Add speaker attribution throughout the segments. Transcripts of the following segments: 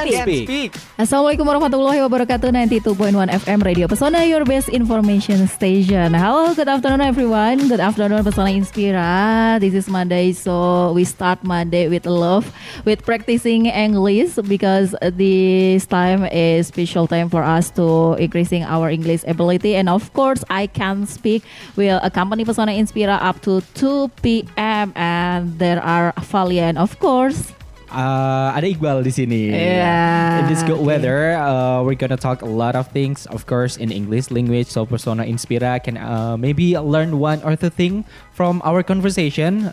Speaker 1: Speak.
Speaker 2: Assalamualaikum warahmatullahi wabarakatuh. 92.1 FM Radio Pesona, your best information station. Hello, good afternoon everyone. Good afternoon Pesona Inspira. This is Monday, so we start Monday with love, with practicing English because this time is special time for us to increasing our English ability. And of course, I Can Speak will accompany Pesona Inspira up to 2 p.m. And there are Valia and of course
Speaker 1: Ada Iqbal di sini.
Speaker 2: Yeah.
Speaker 1: In this good weather, we're gonna talk a lot of things, of course, in English language. So Persona Inspira can maybe learn one or two thing from our conversation.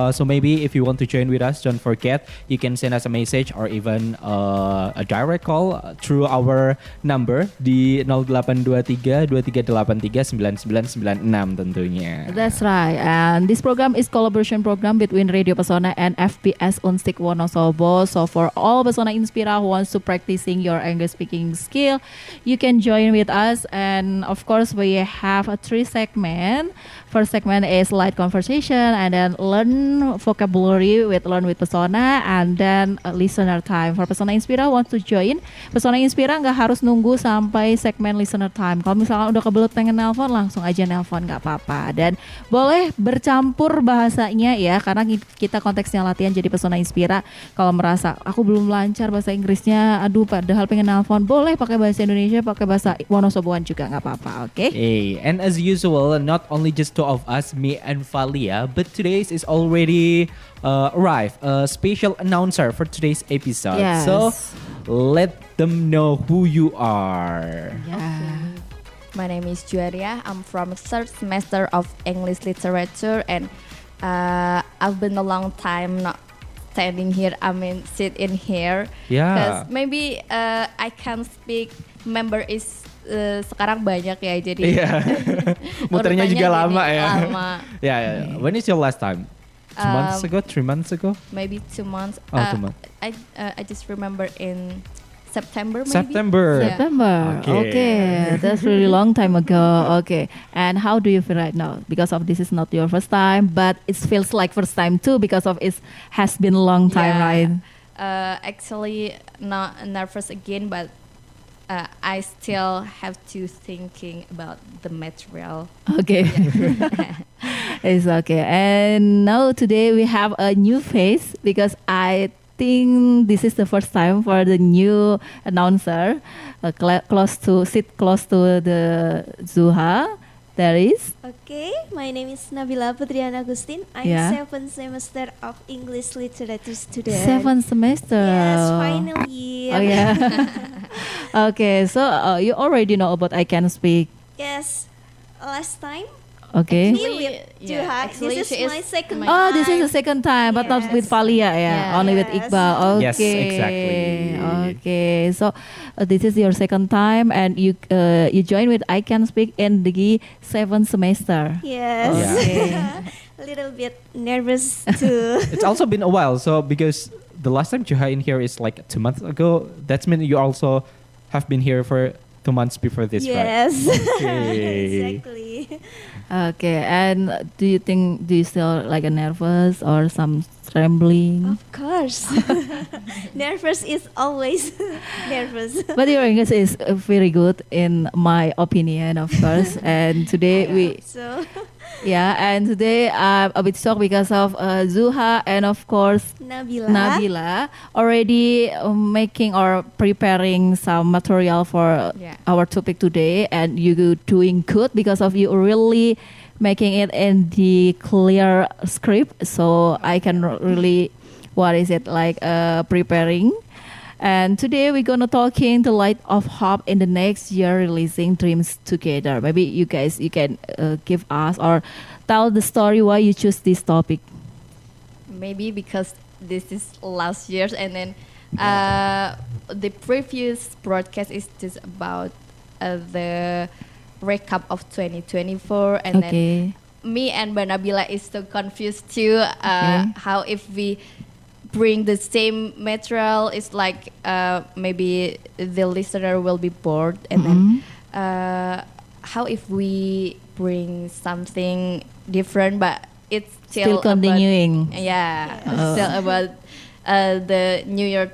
Speaker 1: So maybe if you want to join with us, don't forget you can send us a message or even a direct call through our number di 0823 2383 9996 tentunya.
Speaker 2: That's right. And this program is collaboration program between Radio Pesona and FPS Unstik Wonosobo. So for all Pesona Inspira who wants to practicing your English speaking skill, you can join with us. And of course, we have a 3 segment. First segment is light conversation, and then learn vocabulary with Learn with Pesona, and then listener time. For Pesona Inspira want to join, Pesona Inspira nggak harus nunggu sampai segmen listener time. Kalau misalkan udah kebelet pengen nelpon, langsung aja nelpon, nggak apa-apa. Dan boleh bercampur bahasanya ya, karena kita konteksnya latihan jadi Pesona Inspira. Kalau merasa aku belum lancar bahasa Inggrisnya, aduh padahal pengen nelpon, boleh pakai bahasa Indonesia, pakai bahasa Wonosoboan juga nggak apa-apa, oke?
Speaker 1: Hey, and as usual, not only just two of us, me and Valia, but today's is already arrived, a special announcer for today's episode.
Speaker 2: Yes.
Speaker 1: So let them know who you are.
Speaker 2: Yeah.
Speaker 3: My name is Juaria. I'm from 3rd semester of English literature, and I've been a long time not standing here. I mean, sit in here.
Speaker 1: Yeah.
Speaker 3: Because maybe I Can Speak member is sekarang banyak ya, jadi
Speaker 1: muternya juga lama ya.
Speaker 3: Lama.
Speaker 1: Yeah. When is your last time? 2 months ago, 3 months ago?
Speaker 3: Maybe 2 months.
Speaker 1: 2 months.
Speaker 3: I just remember in September maybe.
Speaker 1: September.
Speaker 3: Yeah.
Speaker 2: September. Okay. That's really long time ago. Okay. And how do you feel right now? Because of this is not your first time, but it feels like first time too because of it has been a long time, right?
Speaker 3: Actually, not nervous again, but I still have to thinking about the material.
Speaker 2: Okay. It's okay. And now today we have a new face because I think this is the first time for the new announcer close to the Zuha. There is.
Speaker 4: Okay, my name is Nabila Putrian Agustin. I'm 7th semester of English literature student.
Speaker 2: 7th semester.
Speaker 4: Yes, final year.
Speaker 2: Oh yeah. Okay, so you already know about I Can Speak.
Speaker 4: Yes, last time.
Speaker 2: Okay.
Speaker 3: Actually,
Speaker 4: this is my second time.
Speaker 2: Oh, this is the second time, but not with Valia, only with
Speaker 4: Yes.
Speaker 2: Iqbal. Okay.
Speaker 1: Yes, exactly.
Speaker 2: Okay, so this is your second time, and you join with I Can Speak in the 7th semester.
Speaker 4: Yes.
Speaker 2: Okay.
Speaker 4: A little bit nervous too.
Speaker 1: It's also been a while, so because the last time Juha in here is like 2 months ago, that's mean you also have been here for 2 months before this, right?
Speaker 4: Yes.
Speaker 1: Okay.
Speaker 4: Exactly.
Speaker 2: Okay, and do you still like a nervous or some trembling?
Speaker 4: Of course. Nervous is always nervous.
Speaker 2: But your English is very good in my opinion, of course. And today and today I'm a bit shocked because of Zuha and of course Nabila already making or preparing some material for our topic today, and you doing good because of you really making it in the clear script, so I can really preparing. And today we're gonna talking the light of hope in the next year releasing Dreams Together. Maybe you can give us or tell the story why you choose this topic.
Speaker 3: Maybe because this is last year's, and then the previous broadcast is just about the recap of 2024, and then me and Nabila is so confused too. How if we bring the same material, it's like maybe the listener will be bored, and then how if we bring something different but it's still
Speaker 2: continuing
Speaker 3: about, still about the New Year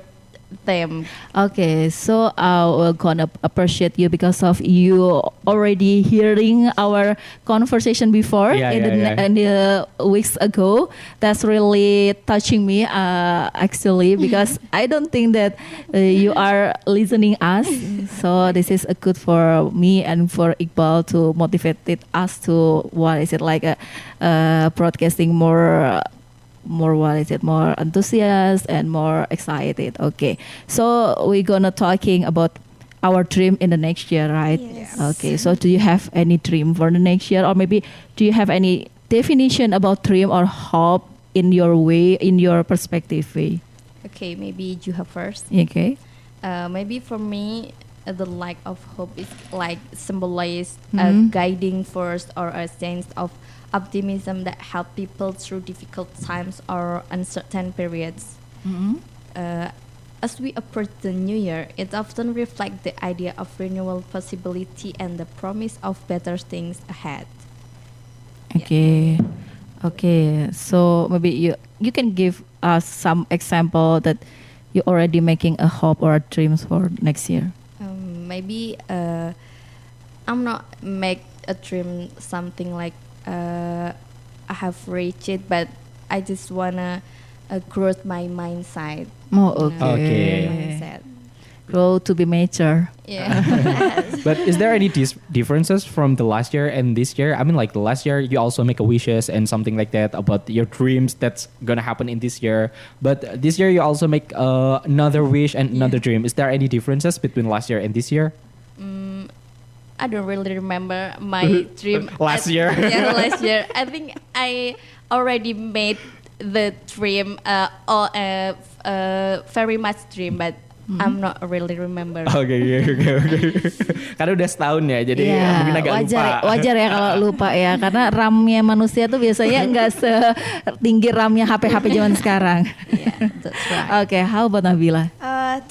Speaker 3: them.
Speaker 2: Okay, so we're gonna appreciate you because of you already hearing our conversation before in the weeks ago. That's really touching me actually because I don't think that you are listening us. So this is a good for me and for Iqbal to motivate us to what is it like broadcasting more what is it more enthusiastic and more excited. Okay, so we're gonna talking about our dream in the next year, right?
Speaker 4: Yes.
Speaker 2: Okay, so do you have any dream for the next year, or maybe do you have any definition about dream or hope in your way, in your perspective way?
Speaker 3: Okay, maybe you have first.
Speaker 2: Okay.
Speaker 3: Maybe for me, the lack of hope is like symbolize a
Speaker 2: Mhm.
Speaker 3: guiding force or a sense of optimism that help people through difficult times or uncertain periods.
Speaker 2: Mhm.
Speaker 3: As we approach the new year, it often reflects the idea of renewal possibility and the promise of better things ahead.
Speaker 2: Okay. Okay. So maybe you can give us some example that you're already making a hope or a dreams for next year.
Speaker 3: Maybe I'm not make a dream something like I have reached it, but I just wanna grow my mindset.
Speaker 2: Oh,
Speaker 1: Okay.
Speaker 3: Mindset.
Speaker 2: Grow to be mature.
Speaker 3: Yeah.
Speaker 1: But is there any differences from the last year and this year? I mean, like the last year, you also make a wishes and something like that about your dreams that's gonna happen in this year. But this year, you also make another wish and another dream. Is there any differences between last year and this year?
Speaker 3: I don't really remember my dream
Speaker 1: Last year.
Speaker 3: Yeah, last year. I think I already made the dream, very much dream, but I'm not really remember.
Speaker 1: Oke. Karena udah setahun ya, jadi mungkin agak
Speaker 2: wajar,
Speaker 1: lupa.
Speaker 2: wajar ya kalau lupa ya, karena RAM-nya manusia tuh biasanya nggak setinggi RAM-nya HP-HP zaman sekarang.
Speaker 3: Yeah, that's right.
Speaker 2: Okay, how about Nabila?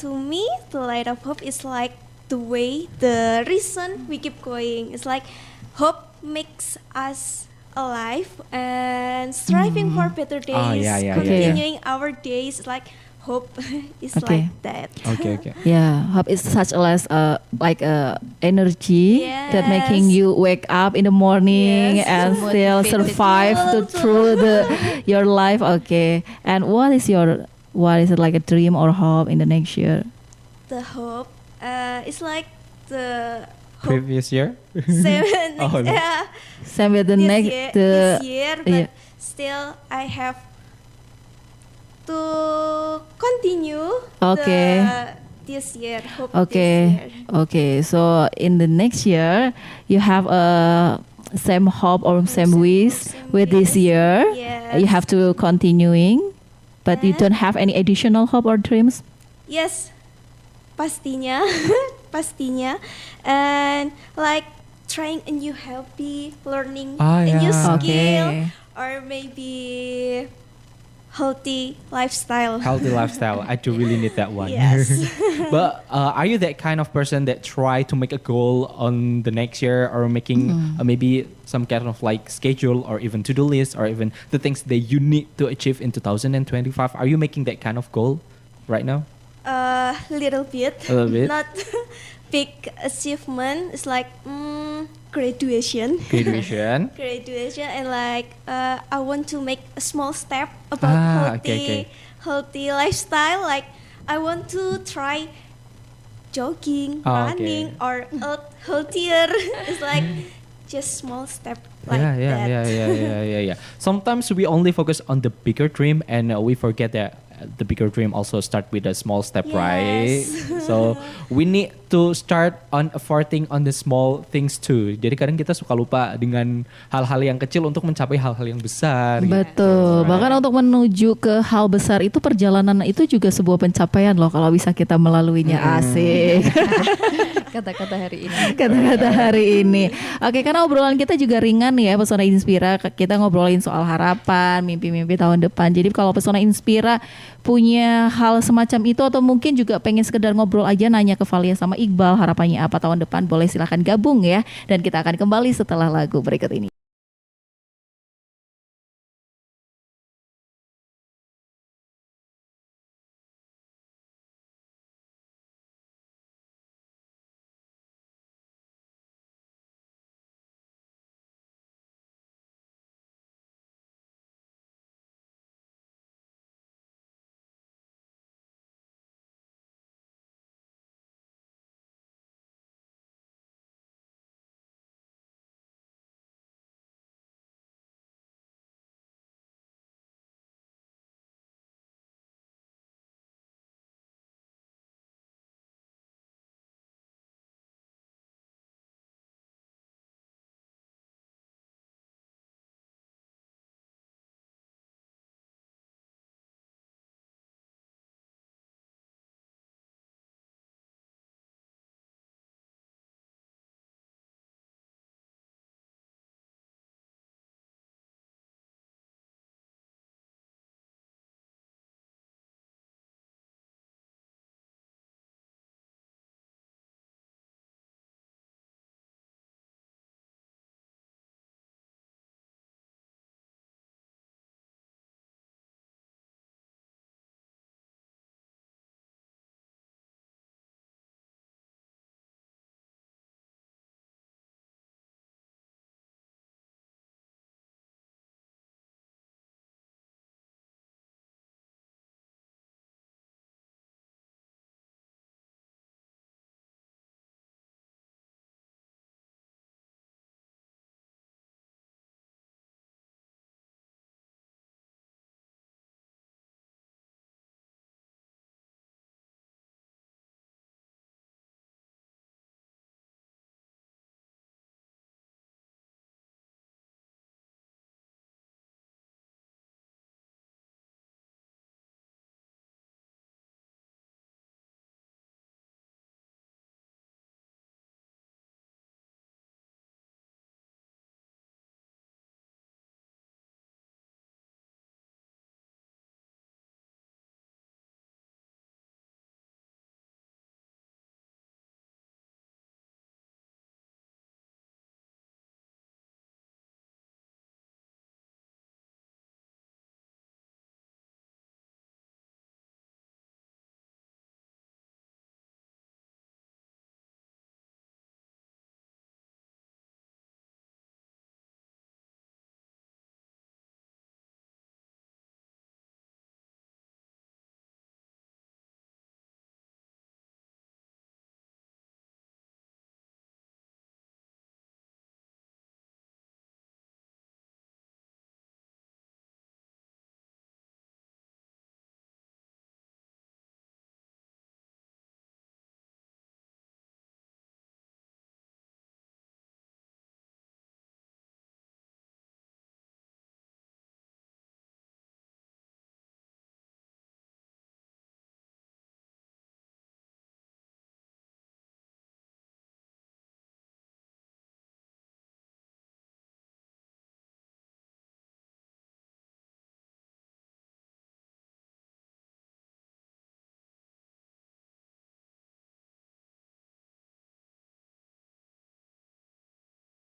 Speaker 4: To me, the light of hope is like the way, the reason we keep going. It's like hope makes us alive and striving for better days,
Speaker 1: yeah.
Speaker 4: continuing our days. Like hope is
Speaker 2: Okay.
Speaker 4: like that.
Speaker 1: Oke.
Speaker 2: Yeah, hope is such a less like energy that making
Speaker 4: Yes.
Speaker 2: you wake up in the morning
Speaker 4: Yes.
Speaker 2: and still
Speaker 3: Motivated.
Speaker 2: survive through your life. Okay, and what is it like a dream or hope in the next year?
Speaker 4: The hope is like the hope
Speaker 1: Previous year?
Speaker 4: seven
Speaker 1: Oh, no.
Speaker 2: Same with the next
Speaker 4: this year, but
Speaker 2: yeah.
Speaker 4: still I have to continue
Speaker 2: Okay.
Speaker 4: this year. Hope
Speaker 2: Okay.
Speaker 4: this year.
Speaker 2: Okay, so in the next year, you have a same hope or same
Speaker 4: Same
Speaker 2: wish
Speaker 4: hope, same
Speaker 2: with this
Speaker 4: wish.
Speaker 2: year.
Speaker 4: Yes.
Speaker 2: You have to continuing, but you
Speaker 4: And-
Speaker 2: don't have any additional hope or dreams.
Speaker 4: Yes, pastinya, pastinya, and like trying a new hobby, learning
Speaker 1: Ah,
Speaker 4: a new
Speaker 1: yeah.
Speaker 4: skill,
Speaker 2: Okay.
Speaker 4: or maybe healthy lifestyle.
Speaker 1: Healthy lifestyle. I do really need that one.
Speaker 4: Yes.
Speaker 1: But are you that kind of person that try to make a goal on the next year or making maybe some kind of like schedule or even to-do list or even the things that you need to achieve in 2025? Are you making that kind of goal right now?
Speaker 4: A little bit.
Speaker 1: A little bit?
Speaker 4: Not big achievement. It's like graduation.
Speaker 1: Graduation.
Speaker 4: Graduation, and like I want to make a small step about
Speaker 1: okay.
Speaker 4: healthy lifestyle. Like I want to try jogging,
Speaker 1: Oh,
Speaker 4: running, or healthier. It's like just small step like that.
Speaker 1: Yeah. Sometimes we only focus on the bigger dream and we forget that the bigger dream also start with a small step, right?
Speaker 4: Yes.
Speaker 1: So we need to start on efforting on the small things too. Jadi kadang kita suka lupa dengan hal-hal yang kecil untuk mencapai hal-hal yang besar. gitu.
Speaker 2: Betul.
Speaker 1: Right.
Speaker 2: Bahkan untuk menuju ke hal besar itu perjalanan itu juga sebuah pencapaian loh kalau bisa kita melaluinya. Asik.
Speaker 3: Kata-kata hari ini.
Speaker 2: Kata-kata hari ini. Oke, karena obrolan kita juga ringan ya, Pesona Inspira. Kita ngobrolin soal harapan, mimpi-mimpi tahun depan. Jadi kalau Pesona Inspira punya hal semacam itu atau mungkin juga pengen sekedar ngobrol aja nanya ke Valia sama Iqbal harapannya apa tahun depan, boleh silahkan gabung ya. Dan kita akan kembali setelah lagu berikut ini.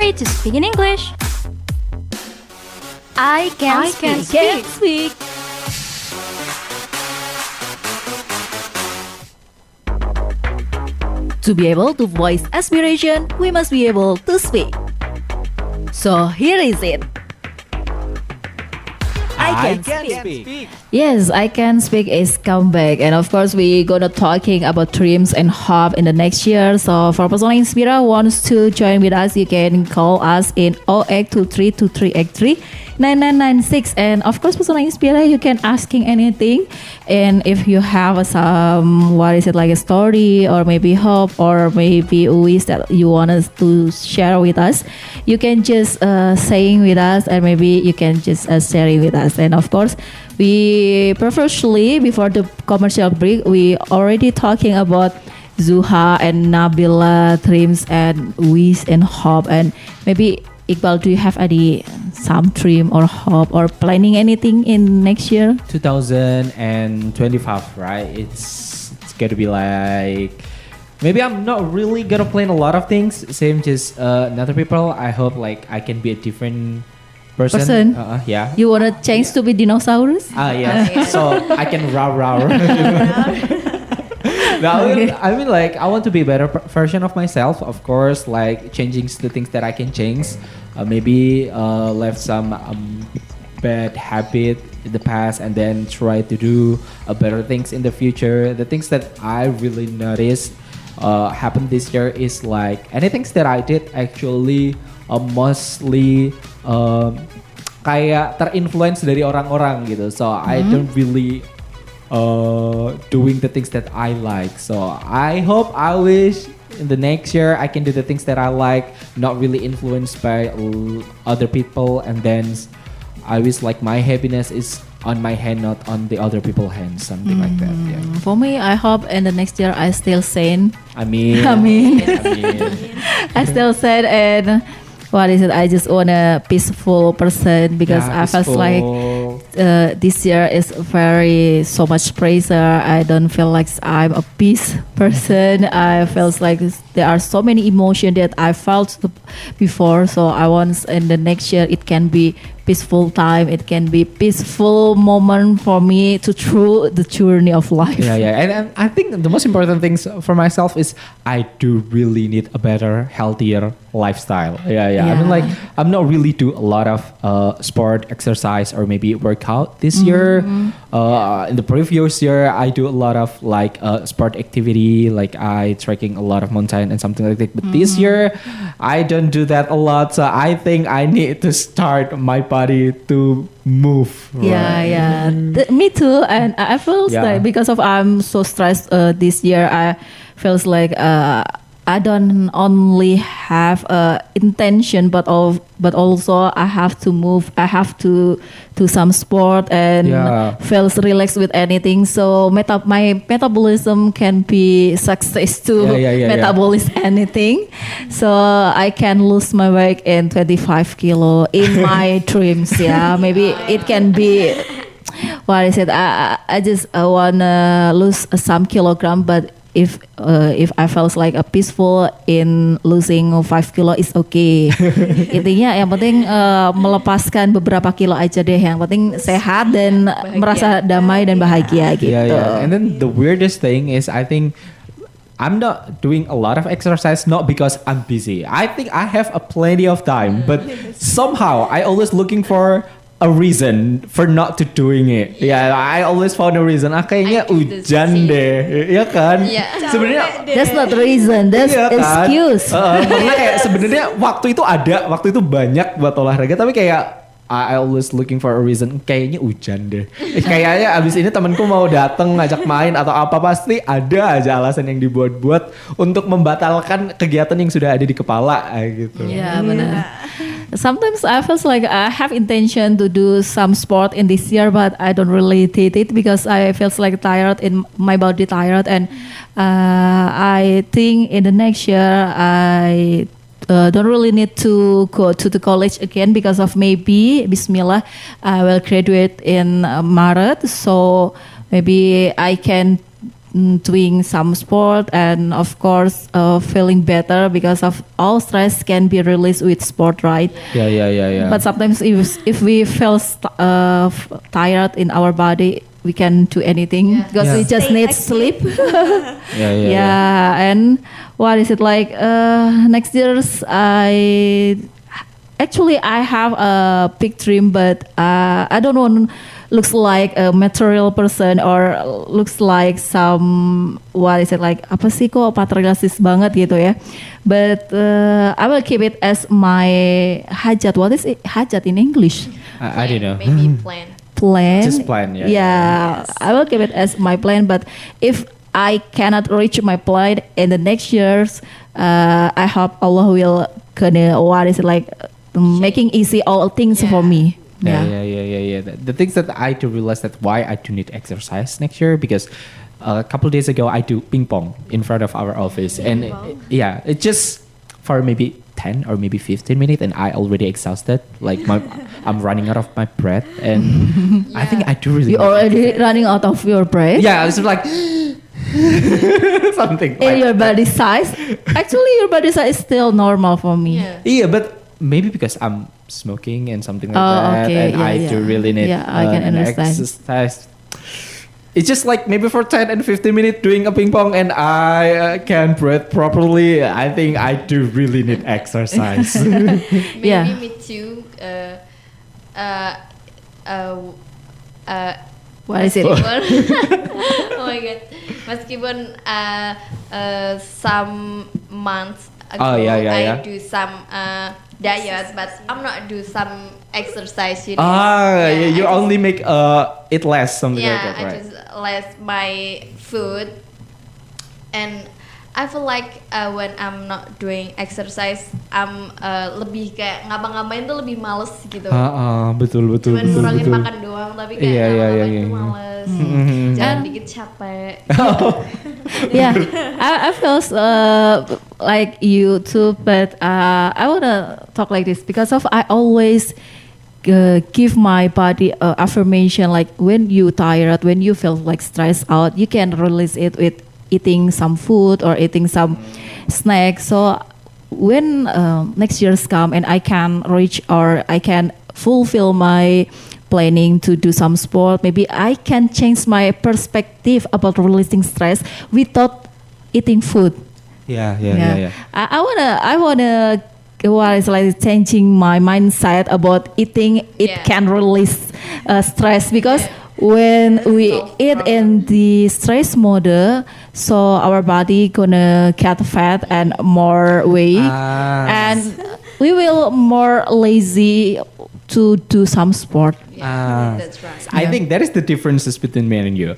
Speaker 5: way to speak in English. I can speak.
Speaker 2: To be able to voice aspiration, we must be able to speak. So here is it. I can speak. Yes, I Can Speak is comeback. And of course, we gonna talking about dreams and hope in the next year. So for Persona Inspira wants to join with us, you can call us in 08232383 9996. And of course, Persona Inspira, you can asking anything. And if you have some, like a story or maybe hope or maybe a wish that you want us to share with us, you can just saying with us, and maybe you can just sharing with us. And of course, we previously before the commercial break, we already talking about Zuha and Nabila dreams and wish and hope. And maybe Iqbal, do you have some dream or hope or planning anything in next year?
Speaker 1: 2025, right? It's gonna be like, maybe I'm not really gonna plan a lot of things. Same just other people. I hope like I can be a different person. Yeah.
Speaker 2: You wanna change to be dinosaurs?
Speaker 1: Yeah. So I can rah. No, I mean, like, I want to be a better version of myself. Of course, like changing the things that I can change. Maybe left some bad habit in the past, and then try to do better things in the future. The things that I really noticed happened this year is like anything that I did actually mostly kayak terinfluence dari orang-orang gitu. So I don't really doing the things that I like. So I wish in the next year I can do the things that I like, not really influenced by other people. And then I wish like my happiness is on my hand, not on the other people's hands, something like that. Yeah.
Speaker 2: For me, I hope in the next year I still sane.
Speaker 1: I mean.
Speaker 2: I still sane, and I just want a peaceful person, because I felt like this year is so much pressure. I don't feel like I'm a peace person. I felt like there are so many emotions that I felt before. So I want in the next year it can be peaceful time. It can be peaceful moment for me to through the journey of life.
Speaker 1: Yeah. And I think the most important things for myself is I do really need a better, healthier lifestyle. Yeah. I mean, like, I'm not really do a lot of sport, exercise, or maybe workout this year. In the previous year, I do a lot of like sport activity, like I trekking a lot of mountain and something like that. But this year, I don't do that a lot. So I think I need to start my body to move.
Speaker 2: Yeah. Me too. And I feel like because of I'm so stressed this year, I feels like I don't only have intention, but also I have to move. I have to do some sport and feels relaxed with anything. So my metabolism can be success to metabolize anything. So I can lose my weight in 25 kilo in my dreams. Yeah, maybe it can be. I just wanna lose some kilogram, but if I felt like a peaceful in losing 5 kilo is okay. Intinya yang penting melepaskan beberapa kilo aja deh. Yang penting sehat dan merasa damai dan bahagia gitu.
Speaker 1: Yeah. And then the weirdest thing is I think I'm not doing a lot of exercise, not because I'm busy. I think I have plenty of time, but somehow I always looking for a reason for not to doing it. Yeah, I always found a reason. Kayaknya hujan deh, ya kan? Sebenarnya
Speaker 2: that's not reason, that's excuse.
Speaker 1: Karena kayak sebenarnya waktu itu banyak buat olahraga, tapi kayak I always looking for a reason. Kayaknya hujan deh. Kayaknya abis ini temanku mau datang ngajak main atau apa, pasti ada aja alasan yang dibuat-buat untuk membatalkan kegiatan yang sudah ada di kepala gitu.
Speaker 2: Iya, benar. Sometimes I feel like I have intention to do some sport in this year, but I don't really did it because I feel like tired in my body and I think in the next year I don't really need to go to the college again because of maybe Bismillah I will graduate in Maret, so maybe I can doing some sport, and of course feeling better because of all stress can be released with sport, right?
Speaker 1: Yeah.
Speaker 2: But sometimes if we feel tired in our body, we can do anything
Speaker 3: Yeah.
Speaker 2: because we
Speaker 1: Yeah.
Speaker 2: just
Speaker 4: Stay
Speaker 2: need
Speaker 4: active.
Speaker 2: sleep.
Speaker 1: Yeah.
Speaker 2: And what is it like? Next year's I have a big dream, but I don't want looks like a material person or looks like some what is it like apa sih kok materialistis banget gitu ya. But I will keep it as my hajat. What is it? Hajat in English?
Speaker 1: I don't know.
Speaker 3: Maybe plan.
Speaker 2: Plan.
Speaker 1: Just plan, yeah.
Speaker 2: Yeah, I will keep it as my plan. But if I cannot reach my plan in the next years, I hope Allah will gonna what is it like making easy all things for me.
Speaker 1: Yeah. The things that I do realize that why I do need exercise next year because a couple of days ago I do ping pong in front of our office and it just for maybe 10 or maybe 15 minutes and I already exhausted like I'm running out of my breath and I think I do really
Speaker 2: You already running out of your breath.
Speaker 1: yeah I was like something
Speaker 2: In
Speaker 1: like
Speaker 2: your body size, actually your body size is still normal for me.
Speaker 3: Yeah.
Speaker 1: but maybe because I'm smoking and something like
Speaker 2: Oh,
Speaker 1: that,
Speaker 2: okay,
Speaker 1: and
Speaker 2: yeah,
Speaker 1: I do
Speaker 2: yeah.
Speaker 1: really need
Speaker 2: Yeah, I can
Speaker 1: an
Speaker 2: understand.
Speaker 1: exercise. It's just like maybe for 10 and 15 minutes doing a ping pong and I can't breathe properly. I think I do really need exercise.
Speaker 3: Maybe
Speaker 2: Yeah.
Speaker 3: me too.
Speaker 2: What is it?
Speaker 3: Oh my god. Meskipun some months ago
Speaker 1: Oh, yeah,
Speaker 3: I
Speaker 1: yeah.
Speaker 3: do some diet, but I'm not do some exercise. You
Speaker 1: You
Speaker 3: I
Speaker 1: only make it less something
Speaker 3: just,
Speaker 1: like that,
Speaker 3: I
Speaker 1: right?
Speaker 3: just less my food, and I feel like when I'm not doing exercise, I'm lebih kayak ngapa-ngapain tuh lebih males gitu.
Speaker 1: Betul.
Speaker 3: Cuman ngurangin makan doang, tapi kayak
Speaker 1: Iya,
Speaker 3: ngapa-ngapain
Speaker 1: iya.
Speaker 3: tuh males.
Speaker 1: Mhm.
Speaker 3: Jalan
Speaker 2: And-
Speaker 3: dikit capek.
Speaker 2: Yeah, I feel like you too, but I wanna talk like this because of I always give my body affirmation like when you tired, when you feel like stressed out, you can release it with eating some food or eating some snack. So when next year's come and I can reach or I can fulfill my planning to do some sport, maybe I can change my perspective about releasing stress without eating food.
Speaker 1: Yeah.
Speaker 2: I wanna what is like changing my mindset about eating. It
Speaker 3: Yeah.
Speaker 2: can release stress because when
Speaker 3: That's
Speaker 2: we
Speaker 3: so
Speaker 2: eat
Speaker 3: strong.
Speaker 2: in the stress mode, so our body gonna get fat and more weight, and we will more lazy to do some sport.
Speaker 3: Yeah, that's right.
Speaker 1: I think that is the differences between me and you.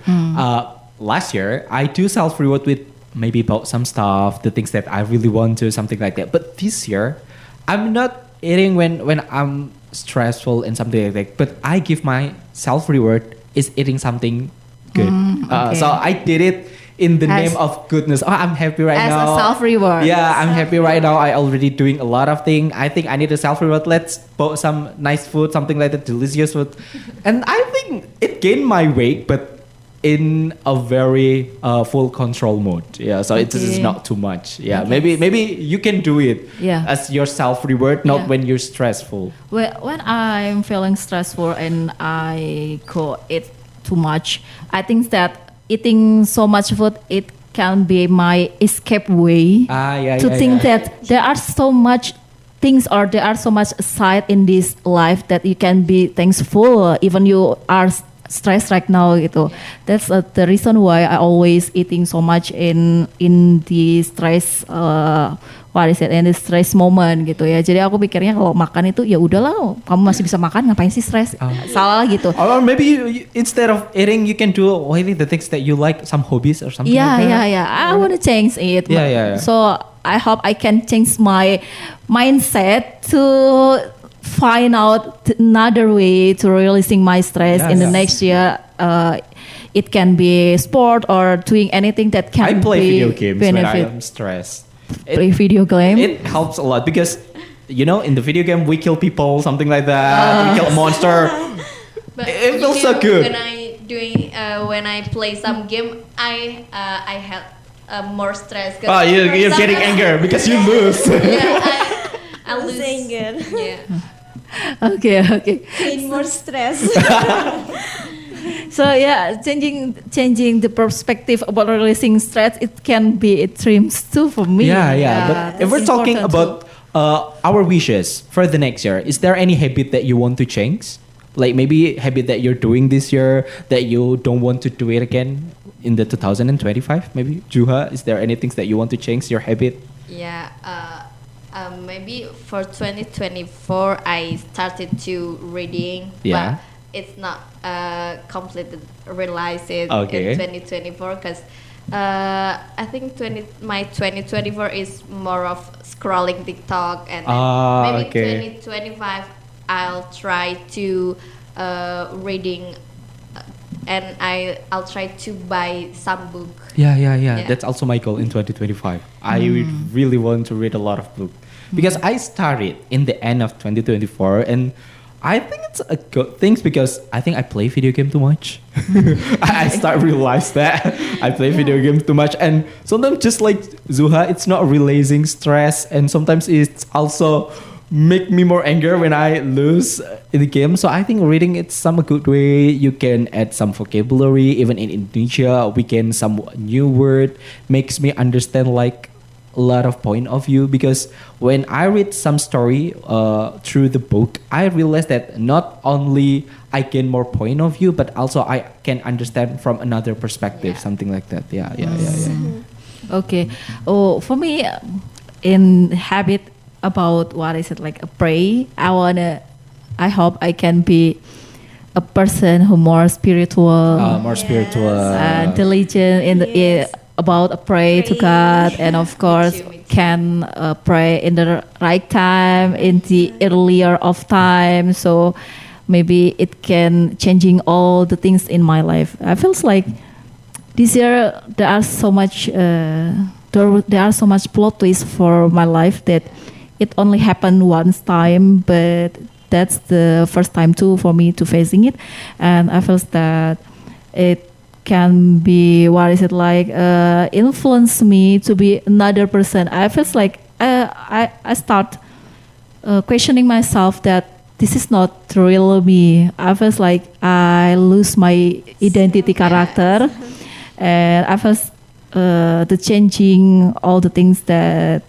Speaker 1: Last year, I do self-reward with maybe about some stuff, the things that I really want to, something like that. But this year, I'm not eating when I'm stressful and something like that. But I give my self-reward is eating something good.
Speaker 2: Okay.
Speaker 1: So I did it in the
Speaker 2: As-
Speaker 1: name of goodness. Oh, I'm happy right
Speaker 2: As
Speaker 1: now.
Speaker 2: a self-reward.
Speaker 1: Yeah, I'm happy right now. I already doing a lot of things. I think I need a self-reward. Let's buy some nice food, something like that, delicious food. And I think it gained my weight, but in a very full control mode. Yeah, so it is
Speaker 2: Okay.
Speaker 1: not too much. Yeah, maybe you can do it
Speaker 2: Yeah.
Speaker 1: as your self-reward, not
Speaker 2: Yeah.
Speaker 1: when you're stressful.
Speaker 2: When I'm feeling stressful and I go eat too much, I think that eating so much food it can be my escape way to think that there are so much things or there are so much side in this life that you can be thankful even you are stressed right now gitu. That's the reason why I always eating so much in the stress what is it in the stress moment gitu ya. Jadi aku pikirnya kalau makan itu ya udahlah, kamu masih bisa makan ngapain sih stres? Salah gitu.
Speaker 1: Or maybe instead of eating, you can do only the things that you like, some hobbies or something like that.
Speaker 2: Yeah. I want to change it.
Speaker 1: Yeah.
Speaker 2: So I hope I can change my mindset to find out another way to releasing my stress in the
Speaker 1: Yes.
Speaker 2: next year. It can be sport or doing anything that can
Speaker 1: I play
Speaker 2: be
Speaker 1: video games when I
Speaker 2: benefit.
Speaker 1: am stressed.
Speaker 2: Play video game.
Speaker 1: It helps a lot because, you know, in the video game we kill people, something like that. We kill a monster.
Speaker 3: But
Speaker 1: It
Speaker 3: you
Speaker 1: feels so
Speaker 3: know,
Speaker 1: good.
Speaker 3: When I doing when I play some game, I had more stress.
Speaker 1: Oh, you're getting anger because you lose.
Speaker 3: Yeah, I lose.
Speaker 4: Anger.
Speaker 3: Yeah.
Speaker 2: Okay.
Speaker 4: Gain more stress.
Speaker 2: So yeah, changing the perspective about releasing stress, it can be dreams too for me.
Speaker 1: Yeah. But if
Speaker 2: that's
Speaker 1: we're talking
Speaker 2: important
Speaker 1: about our wishes for the next year, is there any habit that you want to change? Like maybe habit that you're doing this year that you don't want to do it again in the 2025? Maybe Juha, is there anything that you want to change your habit?
Speaker 3: Yeah, maybe for 2024 I started to reading,
Speaker 1: Yeah.
Speaker 3: but it's not completely realized in
Speaker 1: Okay.
Speaker 3: 2024 because I think 2024 is more of scrolling TikTok and then maybe
Speaker 1: okay.
Speaker 3: 2025 I'll try to reading and I'll try to buy some book.
Speaker 1: Yeah.
Speaker 3: Yeah.
Speaker 1: That's also my goal in 2025. I really want to read a lot of books because I started in the end of 2024 and I think it's a good thing because I think I play video game too much. I start realize that I play video games too much and sometimes just like Zuha, it's not releasing stress and sometimes it's also make me more anger when I lose in the game. So I think reading it's some good way. You can add some vocabulary. Even in Indonesia, we can some new word makes me understand like a lot of point of view because when I read some story through the book, I realize that not only I gain more point of view, but also I can understand from another perspective,
Speaker 3: Yeah.
Speaker 1: something like that. Yeah.
Speaker 2: Okay. Oh, for me, in habit about what is it like a pray. I hope I can be a person who more spiritual,
Speaker 1: More spiritual.
Speaker 2: diligent in
Speaker 4: Yes.
Speaker 2: about a pray to
Speaker 4: Pray.
Speaker 2: God, and of course
Speaker 3: Me too.
Speaker 2: can pray in the right time, in the earlier of time. So maybe it can changing all the things in my life. I feels like this year there are so much there are so much plot twists for my life that it only happened once time, but that's the first time too for me to facing it, and I feel that it can be what is it like influence me to be another person. I feel like I start questioning myself that this is not real me. I feel like I lose my identity character, and I feel the changing all the things that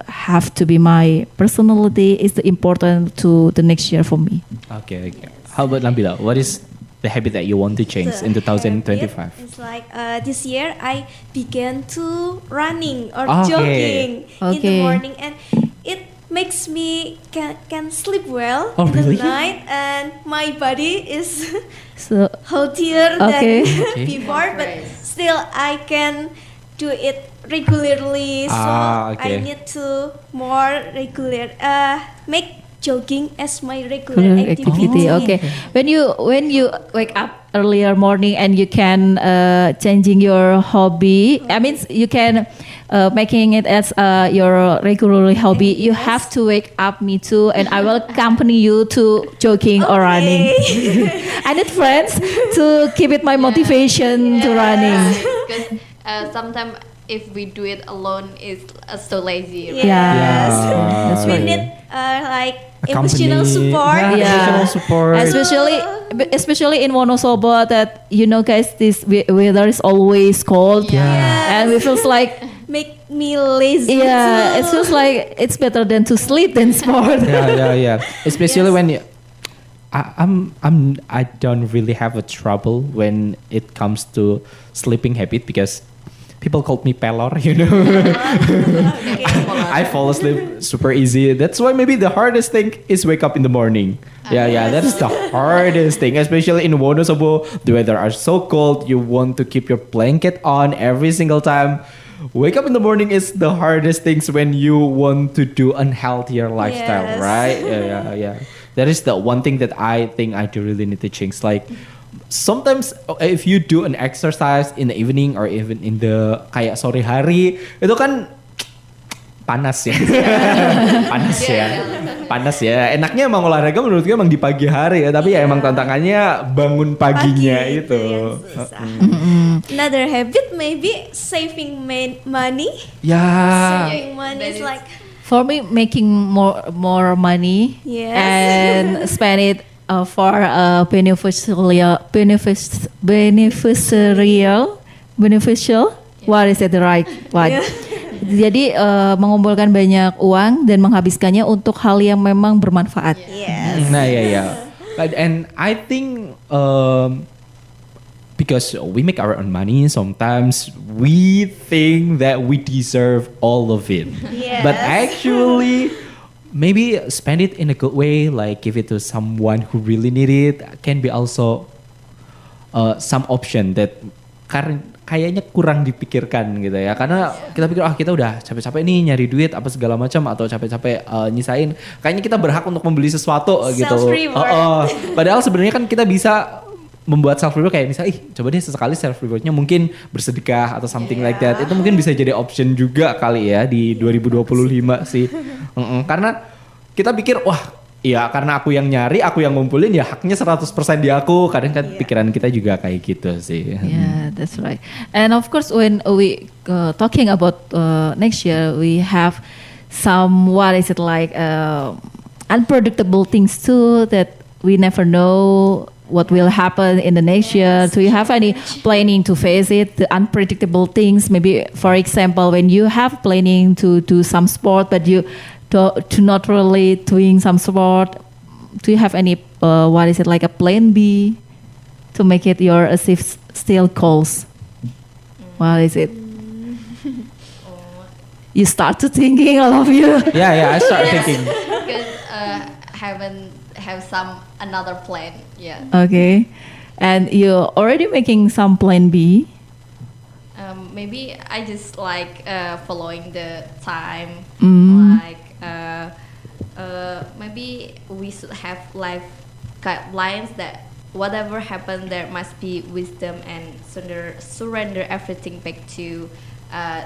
Speaker 2: have to be my personality is important to the next year for me.
Speaker 1: Okay. How about Nabila? What is the habit that you want to change in
Speaker 4: The
Speaker 1: 2025?
Speaker 4: habit is like this year I began to running or
Speaker 1: Okay.
Speaker 4: jogging in the
Speaker 2: Okay.
Speaker 4: morning, and it makes me can sleep well
Speaker 1: Oh,
Speaker 4: in
Speaker 1: really?
Speaker 4: the night, and my body is
Speaker 2: So
Speaker 4: healthier
Speaker 2: Okay.
Speaker 4: than
Speaker 1: Okay.
Speaker 4: before, but
Speaker 3: Nice.
Speaker 4: still I can do it regularly. So
Speaker 1: Okay.
Speaker 4: I need to more regular make jogging as my regular
Speaker 2: Regular activity. Okay. When you wake up earlier morning and you can changing your hobby. I mean you can making it as your regular hobby. You have to wake up me too, and I will accompany you to jogging or running. I need friends to keep it my motivation to running.
Speaker 3: Because sometimes if we do it alone, it's so lazy. Right?
Speaker 2: Yeah.
Speaker 1: That's
Speaker 4: We
Speaker 1: right.
Speaker 4: need like
Speaker 1: Accompany-
Speaker 4: emotional support.
Speaker 1: Yeah,
Speaker 2: Yeah.
Speaker 1: emotional support.
Speaker 2: Especially in Wonosobo, that guys, this weather is always cold.
Speaker 4: Yes.
Speaker 2: And we feels like
Speaker 4: Make me lazy.
Speaker 2: yeah, it
Speaker 4: too.
Speaker 2: feels like it's better than to sleep than sport.
Speaker 1: yeah. Especially
Speaker 4: Yes.
Speaker 1: when I don't really have a trouble when it comes to sleeping habit because people called me pelor, I fall asleep super easy. That's why maybe the hardest thing is wake up in the morning. Yeah, that is the hardest thing, especially in Wonosobo. The weather are so cold. You want to keep your blanket on every single time. Wake up in the morning is the hardest things when you want to do unhealthier lifestyle,
Speaker 4: Yes.
Speaker 1: right? Yeah. That is the one thing that I think I do really need to change. Like sometimes if you do an exercise in the evening or even in the kayak sore hari, itu kan panas ya. Panas ya. Panas ya. Enaknya emang olahraga menurut gue emang di pagi hari ya, tapi ya emang tantangannya bangun paginya
Speaker 4: Pagi
Speaker 1: itu.
Speaker 4: yang susah. Another habit maybe saving money.
Speaker 1: Ya.
Speaker 4: Saving money is like
Speaker 2: For me, making more money
Speaker 4: Yes.
Speaker 2: and spend it for beneficial. What is it the right one?
Speaker 4: Yeah.
Speaker 2: Jadi mengumpulkan banyak uang dan menghabiskannya untuk hal yang memang bermanfaat.
Speaker 4: yes.
Speaker 1: Nah ya. And I think because we make our own money, sometimes we think that we deserve all of it.
Speaker 4: Yes.
Speaker 1: But actually, maybe spend it in a good way, like give it to someone who really need it. Can be also some option that kayaknya kurang dipikirkan gitu ya, karena kita pikir kita udah capek-capek nih nyari duit apa segala macam atau capek-capek nyisain, kayaknya kita berhak untuk membeli sesuatu gitu.
Speaker 4: Self-reward.
Speaker 1: Padahal sebenarnya kan kita bisa membuat self reward kayak misalnya coba deh sesekali self rewardnya mungkin bersedekah atau something like that, itu mungkin bisa jadi option juga kali ya di 2025 sih. Karena kita pikir iya karena aku yang nyari, aku yang ngumpulin ya haknya 100% di aku. Kadang kan pikiran kita juga kayak gitu sih.
Speaker 2: Yeah, that's right. And of course, when we talking about next year, we have some unpredictable things too that we never know what will happen in the next year. Do you have any planning to face it, the unpredictable things? Maybe, for example, when you have planning to do some sport, but you to not really doing some sport, do you have any a plan B to make it your still goals? What is it? You start to thinking, all of you.
Speaker 1: Yeah, I start thinking.
Speaker 3: Because haven't have some another plan. Yeah.
Speaker 2: Okay, and you're already making some plan B.
Speaker 3: Maybe I just like following the time. Like maybe we should have life guidelines that whatever happened there must be wisdom and surrender everything back to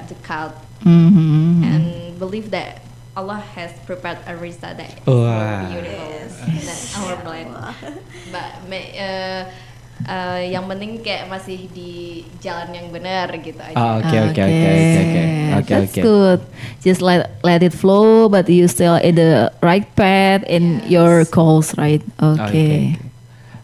Speaker 3: the God and believe that Allah has prepared a result that is more beautiful than our plan. But yang penting kayak masih di jalan yang benar gitu aja.
Speaker 1: Okay.
Speaker 2: That's good. Just let it flow, but you still in the right path in your goals, right? Okay.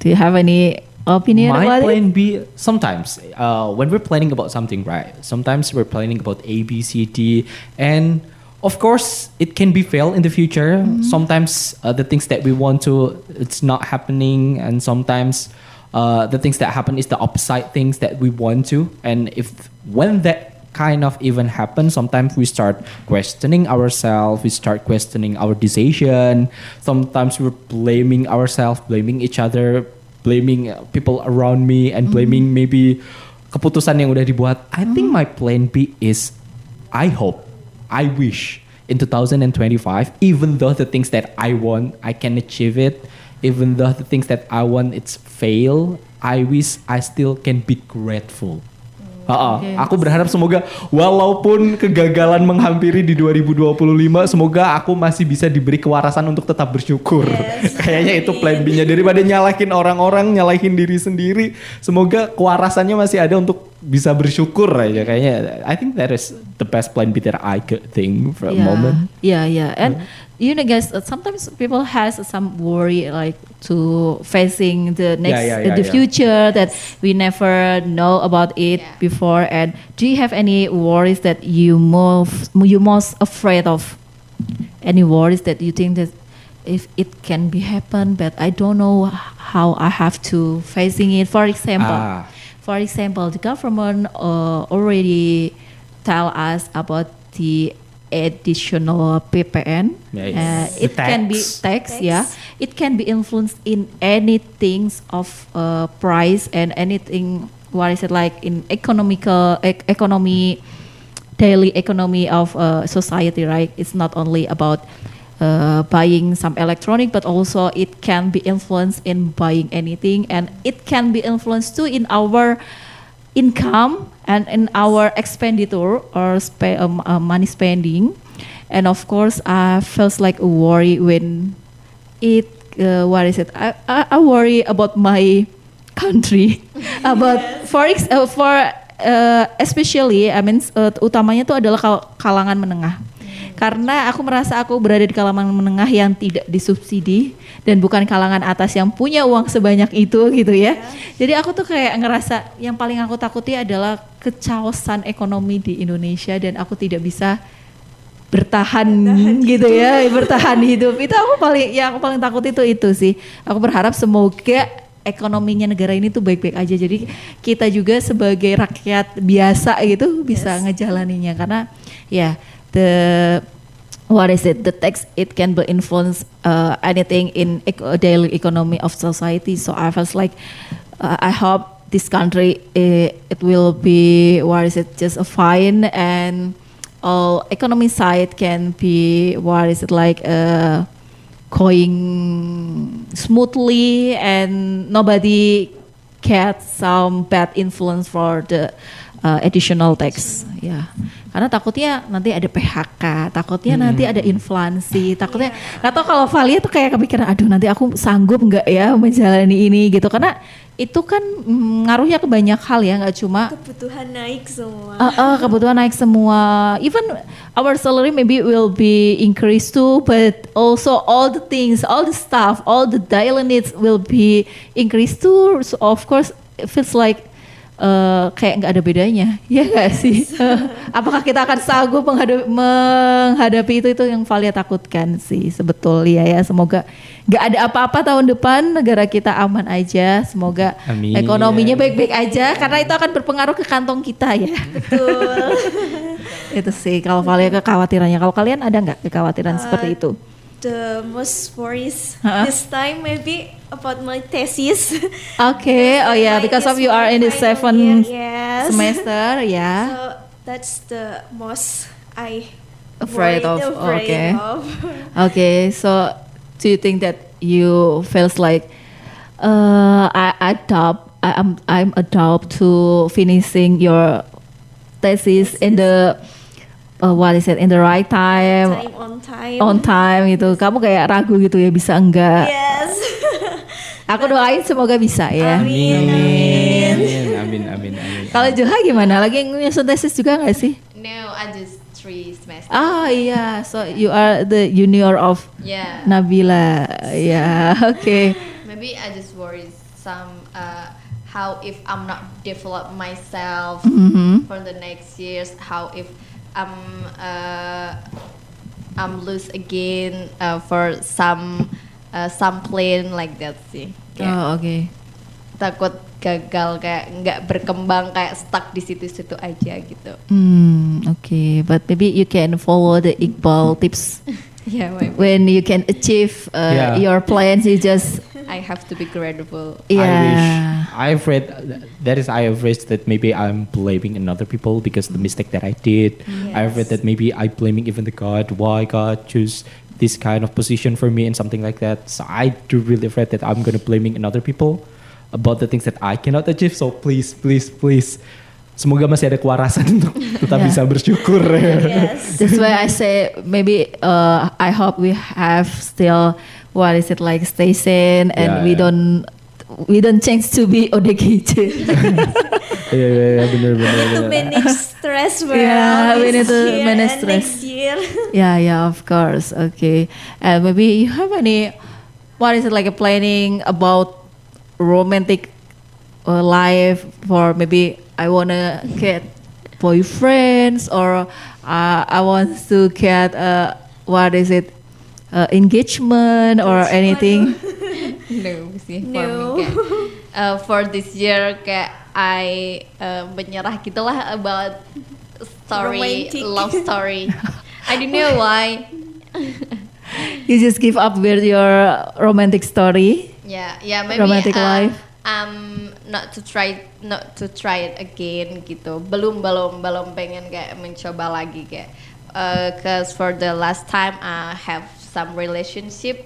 Speaker 2: Do you have any opinion
Speaker 1: My
Speaker 2: about
Speaker 1: plan
Speaker 2: it?
Speaker 1: B, sometimes when we're planning about something, right? Sometimes we're planning about A, B, C, D, and of course it can be fail in the future. Sometimes the things that we want to, it's not happening, and sometimes the things that happen is the opposite things that we want to. And when that kind of event happens, sometimes we start questioning ourselves, we start questioning our decision. Sometimes we're blaming ourselves, blaming each other, blaming people around me, and blaming maybe keputusan yang udah dibuat. I think my plan B is, I wish in 2025, even though the things that I want, I can achieve it, even though the things that I want it's fail, I wish I still can be grateful. Aku berharap semoga walaupun kegagalan menghampiri di 2025, semoga aku masih bisa diberi kewarasan untuk tetap bersyukur. Kayaknya itu plan B-nya, daripada nyalahin orang-orang, nyalahin diri sendiri. Semoga kewarasannya masih ada untuk bisa bersyukur aja. Kayaknya I think that is the best plan B that I could think for a moment.
Speaker 2: Yeah. And you know, guys, sometimes people has some worry like to facing the next future that we never know about it before. And do you have any worries that you most afraid of? Any worries that you think that if it can be happen, but I don't know how I have to facing it? For example, the government already tell us about the additional PPN. It can be tax. It can be influenced in anything of price and anything. What is it like in economy, daily economy of society? Right? It's not only about buying some electronic, but also it can be influenced in buying anything, and it can be influenced too in our income and in our expenditure or money spending. and of course I feels like a worry when it what is it? I worry about my country, about for especially I mean utamanya itu adalah kalangan menengah. Karena aku merasa aku berada di kalangan menengah yang tidak disubsidi dan bukan kalangan atas yang punya uang sebanyak itu gitu ya. Jadi aku tuh kayak ngerasa yang paling aku takuti adalah kecaosan ekonomi di Indonesia dan aku tidak bisa bertahan gitu ya, bertahan hidup. Itu aku paling takut itu sih. Aku berharap semoga ekonominya negara ini tuh baik-baik aja. Jadi kita juga sebagai rakyat biasa gitu bisa ngejalaninya karena ya the tax it can be influence anything in daily economy of society. So I was like I hope this country it will be just a fine and all economy side can be going smoothly and nobody get some bad influence for the additional tax ya. Karena takutnya nanti ada PHK, takutnya nanti ada inflasi, takutnya nggak tahu kalau Valia tuh kayak kepikiran, aduh nanti aku sanggup nggak ya menjalani ini gitu, karena itu kan ngaruhnya ke banyak hal ya, nggak cuma
Speaker 4: kebutuhan naik semua.
Speaker 2: Kebutuhan naik semua. Even our salary maybe will be increased too, but also all the things, all the stuff, all the daily needs will be increased too. So of course it feels like kayak nggak ada bedanya, ya nggak sih? Apakah kita akan sanggup menghadapi itu yang Valia takutkan sih sebetulnya ya. Semoga nggak ada apa-apa tahun depan, negara kita aman aja. Semoga ekonominya baik-baik aja, karena itu akan berpengaruh ke kantong kita ya.
Speaker 4: Betul.
Speaker 2: Itu sih kalau Valia kekhawatirannya. Kalau kalian ada nggak kekhawatiran seperti itu?
Speaker 4: The most worries this time maybe about my thesis.
Speaker 2: Okay, oh yeah, because of you are in the 7th semester, yeah.
Speaker 4: So that's the most I
Speaker 2: afraid of.
Speaker 4: Okay,
Speaker 2: so do you think that you feels like I'm adopt to finishing your thesis in the in the right time, on time gitu. Kamu kayak ragu gitu ya, bisa enggak?
Speaker 4: Yes.
Speaker 2: Aku doain semoga bisa ya.
Speaker 1: Amin.
Speaker 2: Kalau Joha gimana? Lagi nyusun tesis juga nggak sih?
Speaker 3: No, I just 3 semesters.
Speaker 2: Iya, so you are the junior of Nabila. Okay.
Speaker 3: Maybe I just worry some how if I'm not develop myself for the next years, how if I'm lose again for some plan like that sih.
Speaker 2: Okay.
Speaker 3: Takut gagal, kayak nggak berkembang, kayak stuck di situ-situ aja gitu.
Speaker 2: Okay, but maybe you can follow the Iqbal tips.
Speaker 3: Maybe.
Speaker 2: When you can achieve your plans, you just
Speaker 3: I have to be grateful.
Speaker 1: I afraid that maybe I'm blaming another people because the mistake that I did. I'm afraid that maybe I'm blaming even the God. Why God choose this kind of position for me and something like that. So I do really afraid that I'm gonna blaming another people about the things that I cannot achieve. So please. Semoga masih ada kewarasan untuk tetap bisa bersyukur.
Speaker 4: Yes.
Speaker 2: That's why I say maybe I hope we have still stay sane and we don't change to be ODGJ.
Speaker 1: bener.
Speaker 4: To manage stress well.
Speaker 2: Yeah, we need to manage stress.
Speaker 4: Next year.
Speaker 2: Yeah, of course. Okay, and maybe you have any a planning about romantic life, for maybe I wanna get boyfriends, or I want to get engagement or anything.
Speaker 3: No sih,
Speaker 4: No.
Speaker 3: for me kayak, for this year kayak I menyerah gitulah about
Speaker 4: Romantic.
Speaker 3: love story. I don't know why.
Speaker 2: You just give up with your romantic story.
Speaker 3: Maybe
Speaker 2: Romantic life.
Speaker 3: Not to try it again gitu. Belum pengen kayak mencoba lagi kayak. Cause for the last time I have some relationship,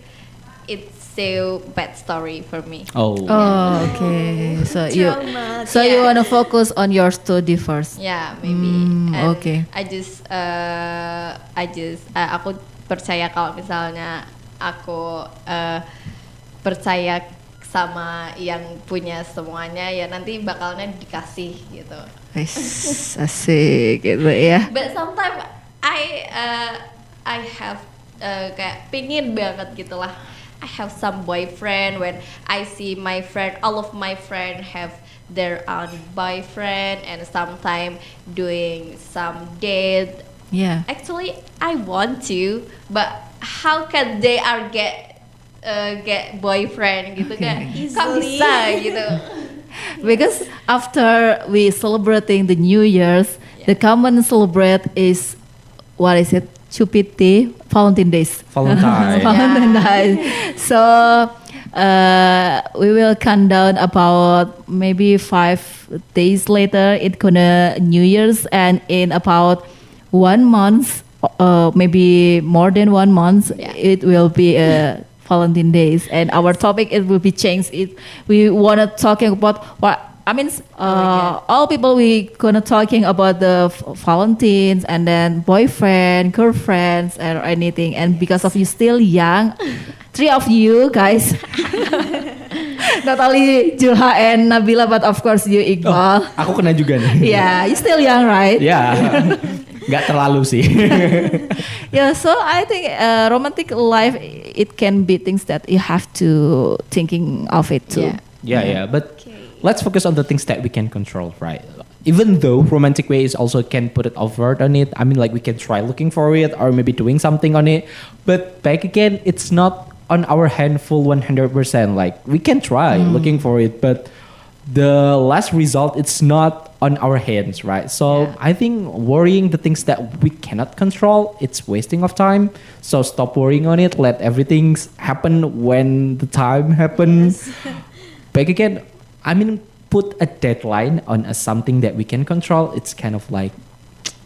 Speaker 3: it's so bad story for me.
Speaker 1: Oh.
Speaker 2: Oh, okay.
Speaker 4: Drama.
Speaker 2: So you wanna focus on your study first.
Speaker 3: Yeah, maybe. And
Speaker 2: okay.
Speaker 3: Aku percaya kalau misalnya aku percaya sama yang punya semuanya ya nanti bakalnya dikasih gitu.
Speaker 2: Asik gitu ya.
Speaker 3: But sometimes I have kayak pingin banget gitulah. I have some boyfriend when I see my friend, all of my friend have their own boyfriend and sometimes doing some date.
Speaker 2: Yeah.
Speaker 3: Actually, I want to, but how can they are get boyfriend gitu kan? Kok
Speaker 4: Easily.
Speaker 3: bisa gitu?
Speaker 2: Because after we celebrating the New Year's, the common celebrate is what is it? Chupiti, Valentine Days.
Speaker 1: Valentine.
Speaker 2: Valentine Days. So we will count down about maybe 5 days later. It's gonna New Year's, and in about 1 month, maybe more than 1 month,
Speaker 3: Yeah.
Speaker 2: it will be Valentine Days, and our topic it will be changed. We wanna talking about what. I mean, all people we gonna talking about the Valentines and then boyfriend, girlfriends, or anything. And because of you still young, 3 of you guys, not only Julha and Nabila, but of course you Iqbal.
Speaker 1: Aku kena juga nih.
Speaker 2: Yeah, you still young, right?
Speaker 1: Ya. Nggak terlalu sih.
Speaker 2: Yeah, so I think romantic life it can be things that you have to thinking of it too.
Speaker 3: Yeah.
Speaker 1: But let's focus on the things that we can control, right? Even though romantic ways also can put it overt on it. I mean, like we can try looking for it or maybe doing something on it. But back again, it's not on our handful 100%. Like we can try looking for it, but the last result it's not on our hands, right? So
Speaker 3: Yeah.
Speaker 1: I think worrying the things that we cannot control, it's wasting of time. So stop worrying on it. Let everything happen when the time happens. Back again, I mean, put a deadline on something that we can control. It's kind of like,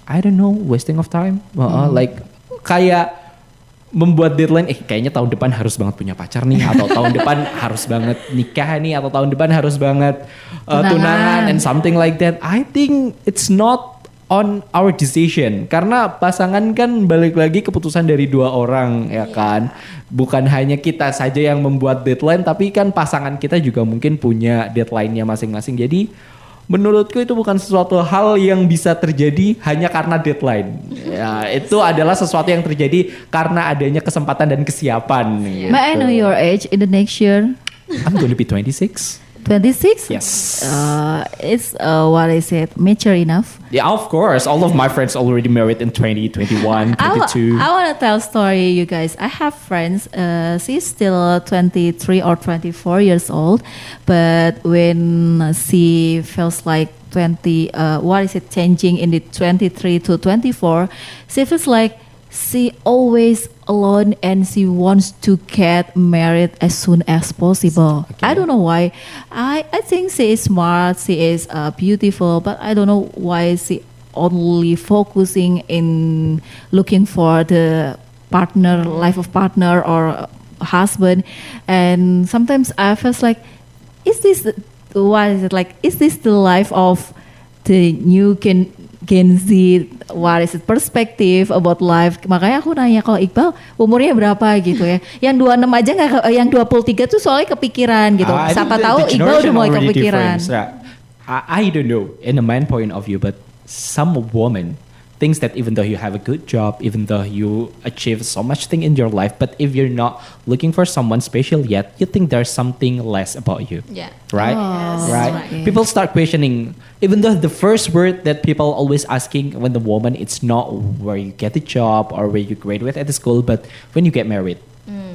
Speaker 1: I don't know, wasting of time. Like kayak membuat deadline, kayaknya tahun depan harus banget punya pacar nih, atau tahun depan harus banget nikah nih, atau tahun depan harus banget tunangan and something like that. I think it's not on our decision, karena pasangan kan balik lagi keputusan dari 2 orang, ya kan? Bukan hanya kita saja yang membuat deadline, tapi kan pasangan kita juga mungkin punya deadline-nya masing-masing. Jadi menurutku itu bukan sesuatu hal yang bisa terjadi hanya karena deadline. Ya, itu adalah sesuatu yang terjadi karena adanya kesempatan dan kesiapan. Gitu.
Speaker 2: May I know your age in the next year?
Speaker 1: I'm going to be 26.
Speaker 2: 26?
Speaker 1: Yes.
Speaker 2: It's what is it? Mature enough?
Speaker 1: Yeah, of course. All of my friends already married in 20, 21, 22.
Speaker 2: I want to tell story, you guys. I have friends. She's still 23 or 24 years old, but when she feels like 20, what is it? Changing in the 23 to 24, she feels like she always alone and she wants to get married as soon as possible.
Speaker 1: Okay.
Speaker 2: I don't know why. I think she is smart, she is beautiful, but I don't know why she only focusing in looking for the partner, life of partner or husband. And sometimes I feel like, is this what is it like? Is this the life of the new Gen Z, what is it, perspective about life? Makanya aku nanya kalau Iqbal umurnya berapa gitu ya. Yang 26 aja nggak, yang 23 tuh soalnya kepikiran gitu.
Speaker 1: I
Speaker 2: Siapa
Speaker 1: think
Speaker 2: tahu
Speaker 1: the
Speaker 2: Iqbal udah
Speaker 1: generation
Speaker 2: mulai
Speaker 1: already
Speaker 2: kepikiran.
Speaker 1: different. I don't know in a man point of view, but some woman thinks that even though you have a good job, even though you achieve so much thing in your life, but if you're not looking for someone special yet, you think there's something less about you.
Speaker 3: Yeah.
Speaker 1: Right?
Speaker 2: Oh,
Speaker 1: Right?
Speaker 2: okay.
Speaker 1: People start questioning, even though the first word that people always asking when the woman, it's not where you get the job or where you graduate at the school, but when you get married.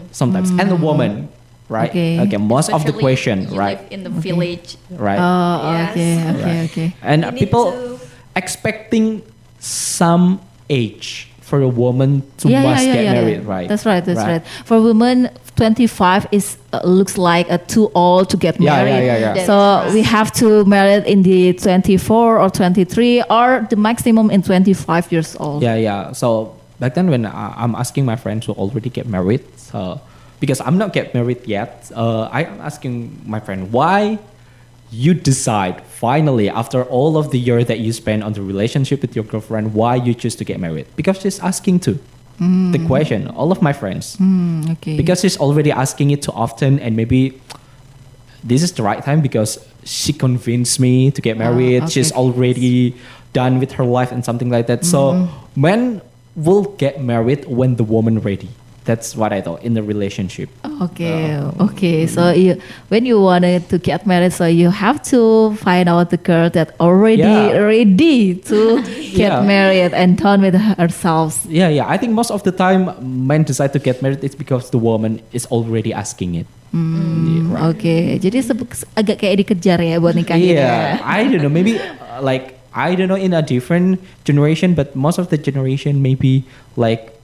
Speaker 1: Sometimes. And the woman, right?
Speaker 2: Okay.
Speaker 1: Most of the
Speaker 3: Especially
Speaker 1: question,
Speaker 3: you
Speaker 1: right?
Speaker 3: live in the village.
Speaker 1: Right.
Speaker 2: Oh,
Speaker 4: Yes.
Speaker 2: okay.
Speaker 1: And
Speaker 4: You need
Speaker 1: people
Speaker 4: to-
Speaker 1: expecting some age for a woman to must get married, right?
Speaker 2: That's right. For women, 25 is looks like too old to get
Speaker 1: Yeah,
Speaker 2: married.
Speaker 1: yeah.
Speaker 3: That's
Speaker 2: So
Speaker 3: right.
Speaker 2: we have to marry in the 24 or 23 or the maximum in 25 years old.
Speaker 1: Yeah. So back then when I'm asking my friends who already get married, so because I'm not get married yet. I'm asking my friend why you decide finally after all of the year that you spend on the relationship with your girlfriend, why you choose to get married? Because she's asking too. The question, all of my friends,
Speaker 2: Okay.
Speaker 1: because she's already asking it too often, and maybe this is the right time because she convinced me to get married.
Speaker 2: Okay.
Speaker 1: She's already done with her life and something like that. So men will get married when the woman ready. That's what I thought in the relationship.
Speaker 2: Okay. So when you wanted to get married, so you have to find out the girl that already
Speaker 1: Yeah.
Speaker 2: ready to get
Speaker 1: Yeah.
Speaker 2: married and done with herself.
Speaker 1: Yeah. I think most of the time men decide to get married it's because the woman is already asking it. Yeah, right.
Speaker 2: Oke, jadi agak kayak dikejar ya buat nikahin
Speaker 1: Yeah,
Speaker 2: ya.
Speaker 1: I don't know. Maybe like I don't know in a different generation, but most of the generation maybe like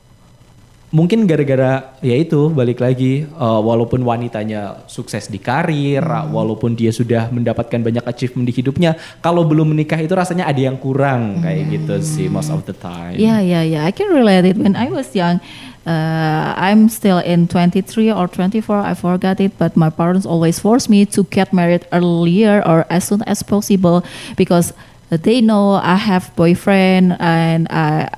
Speaker 1: mungkin gara-gara ya itu balik lagi walaupun wanitanya sukses di karir, walaupun dia sudah mendapatkan banyak achievement di hidupnya, kalau belum menikah itu rasanya ada yang kurang kayak gitu sih most of the time.
Speaker 2: Yeah. I can relate it. When I was young, I'm still in 23 or 24. I forgot it, but my parents always forced me to get married earlier or as soon as possible because they know I have boyfriend and I